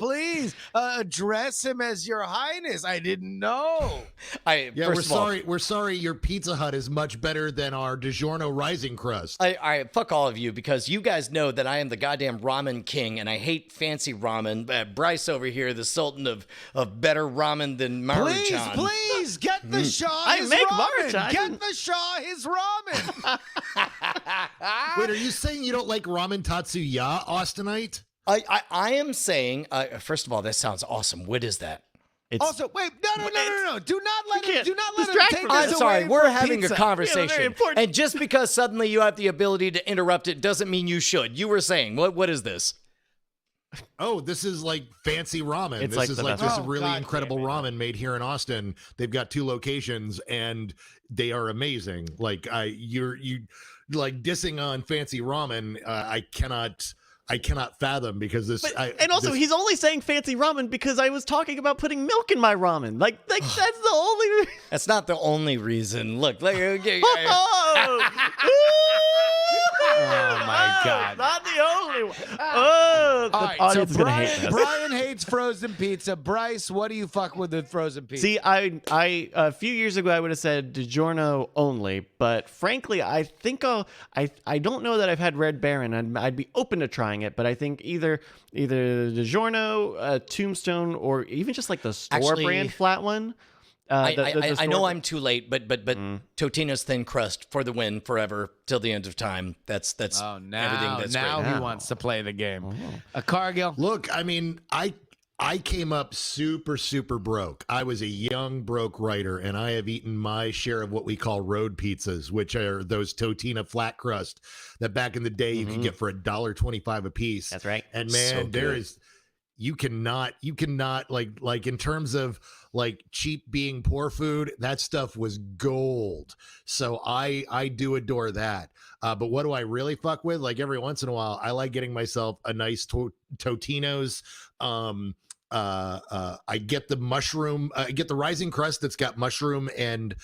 address him as Your Highness. I didn't know. Yeah, we're First of all, sorry. We're sorry. Your Pizza Hut is much better than our DiGiorno Rising Crust. I fuck all of you because you guys know that I am the goddamn ramen king and I hate fancy ramen. Bryce over here, the Sultan of better ramen than Maruchan. Please get the Shah I his make ramen. Maruchan. Get the Shah his ramen. Wait, are you saying you don't like ramen tatsuya, Austinite? I am saying, first of all, that sounds awesome. What is that? It's, Also, wait, no. Do not let him. can't Do not let him distract take from this it. I'm away sorry, we're from having pizza. a conversation. very important. And just because suddenly you have the ability to interrupt it doesn't mean you should. You were saying, what is this? Oh, this is like fancy ramen. It's This like is the like best this ramen. really God incredible damn it. ramen made here in Austin. They've got 2 locations and they are amazing. Like you like dissing on fancy ramen. I cannot fathom because this. and also, this- he's only saying fancy ramen because I was talking about putting milk in my ramen. Like that's the only. That's not the only reason. Look, Oh my God. Not the only one. Oh, the All right, audience so is gonna hate this. Brian hates frozen pizza. Bryce, what do you fuck with frozen pizza? See, I a few years ago I would have said DiGiorno only, but frankly, I think I don't know that I've had Red Baron. I'd be open to trying it, but I think either DiGiorno, Tombstone, or even just like the store Actually, brand flat one. I know I'm too late, but Totino's thin crust for the win forever till the end of time. That's Oh, everything. now That's now great. he wants to play the game. A Cargill. Look, I mean, I came up super broke. I was a young broke writer, and I have eaten my share of what we call road pizzas, which are those Totina flat crust that back in the day you could get for $1.25 a piece. That's right. And man, So there good. is you cannot like in terms of like cheap being poor food, that stuff was gold. So I do adore that. But what do I really fuck with? Like every once in a while, I like getting myself a nice Totino's. I get the mushroom. I get the rising crust that's got mushroom and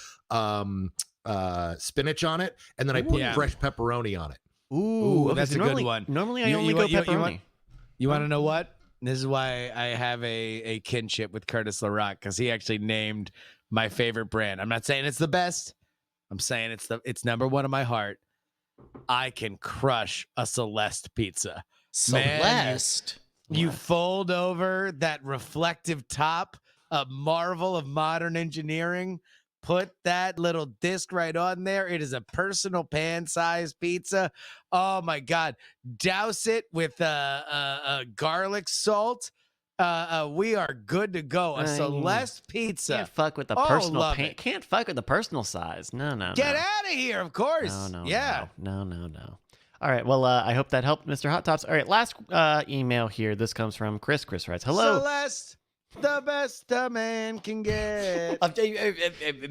spinach on it, and then I put Yeah. fresh pepperoni on it. Ooh, okay, that's so a good normally- one. Normally, I You- only you go want- you- pepperoni. You want to know what? This is why I have a kinship with Curtis LaRock, because he actually named my favorite brand. I'm not saying it's the best. I'm saying it's number one in my heart. I can crush a Celeste pizza. Man, Celeste. You fold over that reflective top, a marvel of modern engineering. Put that little disc right on there. It is a personal pan-sized pizza. Oh my God! Douse it with garlic salt. We are good to go. A Celeste pizza. Can't fuck with the Oh, personal love pain. it. Can't fuck with the personal size. No. Get out of here! Of course. No. Yeah. No. All right. Well, I hope that helped, Mr. Hot Tops. All right. Last email here. This comes from Chris. Chris writes, "Hello." Celeste, the best a man can get.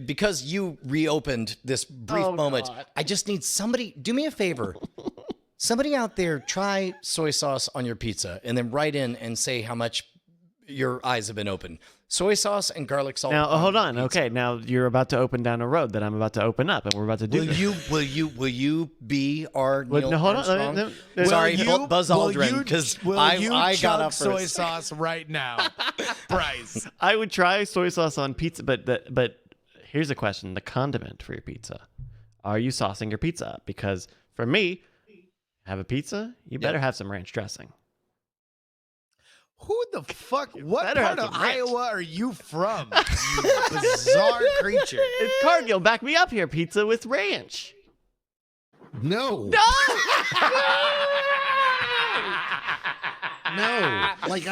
Because you reopened this brief Oh, moment, God. I just need somebody. Do me a favor. Somebody out there, try soy sauce on your pizza, and then write in and say how much your eyes have been opened. Soy sauce and garlic salt. Now, hold on. pizza. Okay, now you're about to open down a road that I'm about to open up, and we're about to do this. Will you be our Neil no, hold on. Armstrong? No, Sorry, Buzz will Aldrin, you- because will I you got chug up soy first. sauce right now, Bryce. I would try soy sauce on pizza, but here's a question: the condiment for your pizza. Are you saucing your pizza up? Because for me, have a pizza, you better have some ranch dressing. Who the fuck? What better part have of some ranch. Iowa are you from? You bizarre creature. It's Cargill. Back me up here. Pizza with ranch. No. No. Like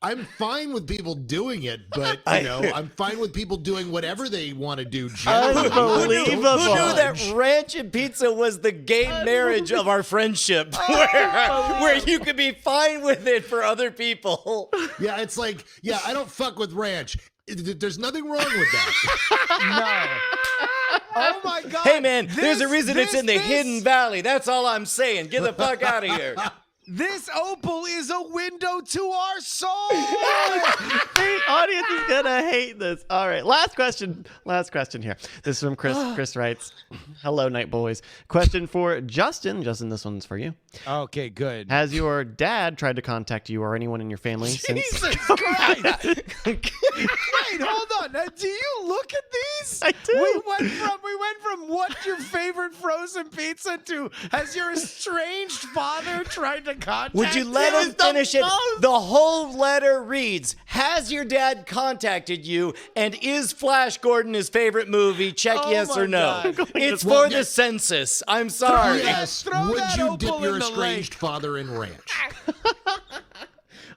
I'm fine with people doing it, but I'm fine with people doing whatever they want to do. Generally. Unbelievable. Who knew that ranch and pizza was the gay marriage of our friendship, where you could be fine with it for other people? Yeah, it's like, I don't fuck with ranch. There's nothing wrong with that. No. Oh my God. Hey man, there's a reason it's in the Hidden Valley. That's all I'm saying. Get the fuck out of here. This Opal is a window to our soul. The audience is gonna hate this. All right, last question here. This is from Chris. Chris writes, "Hello, night boys. Question for Justin. Justin, this one's for you. Okay, good. Has your dad tried to contact you or anyone in your family since?" Jesus Christ. Wait, hold on. Now, do you look at these? I do. We went from what's your favorite frozen pizza to has your estranged father tried to contact Would you let him finish it? The whole letter reads, has your dad contacted you, and is Flash Gordon his favorite movie? Check yes my or no. God. It's Well, for the yes. census. I'm sorry. Yes. Throw Would that you dip Opal your in the estranged father in ranch?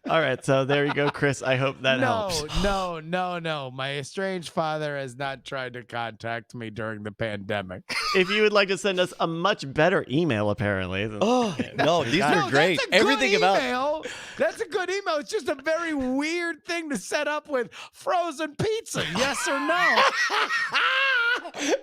All right, so there you go, Chris. I hope that helps. No. My estranged father has not tried to contact me during the pandemic. If you would like to send us a much better email, apparently. Oh, no, these are No, great. That's a Everything good about email. That's a good email. It's just a very weird thing to set up with frozen pizza. Yes or no?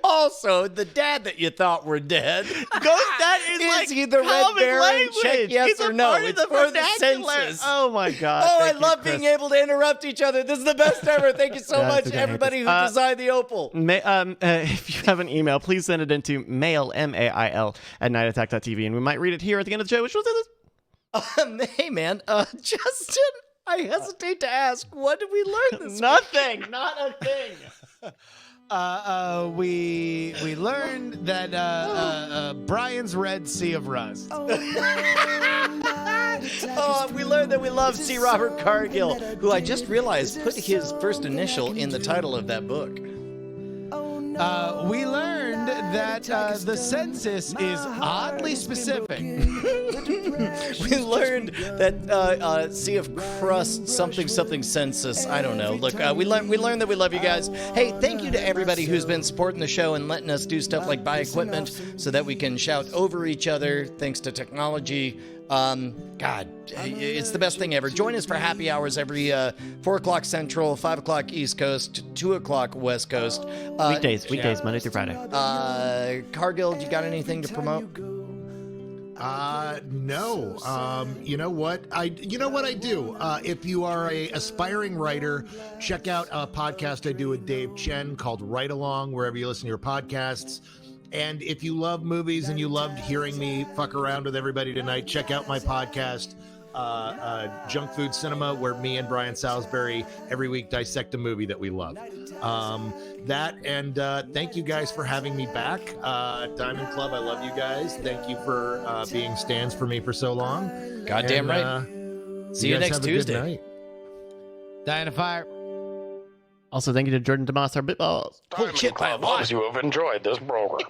Also, the dad that you thought were dead That is is like he the Red common Baron? language. Check yes It's a or no. part of It's the for the vernacular. census. Oh my God! Oh, I Thank you, love Chris. being able to interrupt each other. This is the best ever. Thank you so Yeah, much, it's okay. everybody who Uh, designed the Opal. If you have an email, please send it into mail, MAIL, at nightattack.tv, and we might read it here at the end of the show, which was this. Hey, man, Justin, I hesitate to ask, what did we learn this Nothing. Not a thing. We learned that Brian's read Sea of Rust. Oh, we learned that we love C. Robert Cargill, who I just realized put his first initial in the title of that book. We learned that the census is oddly specific. We learned that Sea of Crust something census. I don't know. Look, we learned that we love you guys. Hey, thank you to everybody who's been supporting the show and letting us do stuff like buy equipment so that we can shout over each other thanks to technology. God, it's the best thing ever. Join us for happy hours every 4 o'clock Central, 5 o'clock East Coast, 2 o'clock West Coast. Weekdays, Monday through Friday. Cargill, do you got anything to promote? No. You know what I do? If you are a aspiring writer, check out a podcast I do with Dave Chen called Write Along, wherever you listen to your podcasts. And if you love movies and you loved hearing me fuck around with everybody tonight, check out my podcast, Junk Food Cinema, where me and Brian Salisbury every week dissect a movie that we love. Thank you guys for having me back. Diamond Club, I love you guys. Thank you for being stands for me for so long. Goddamn right. See you guys next have a good Tuesday. night. Dying to fire. Also, thank you to Jordan DeMoss, our Bitballs. Holy shit, Club hopes you have enjoyed this program.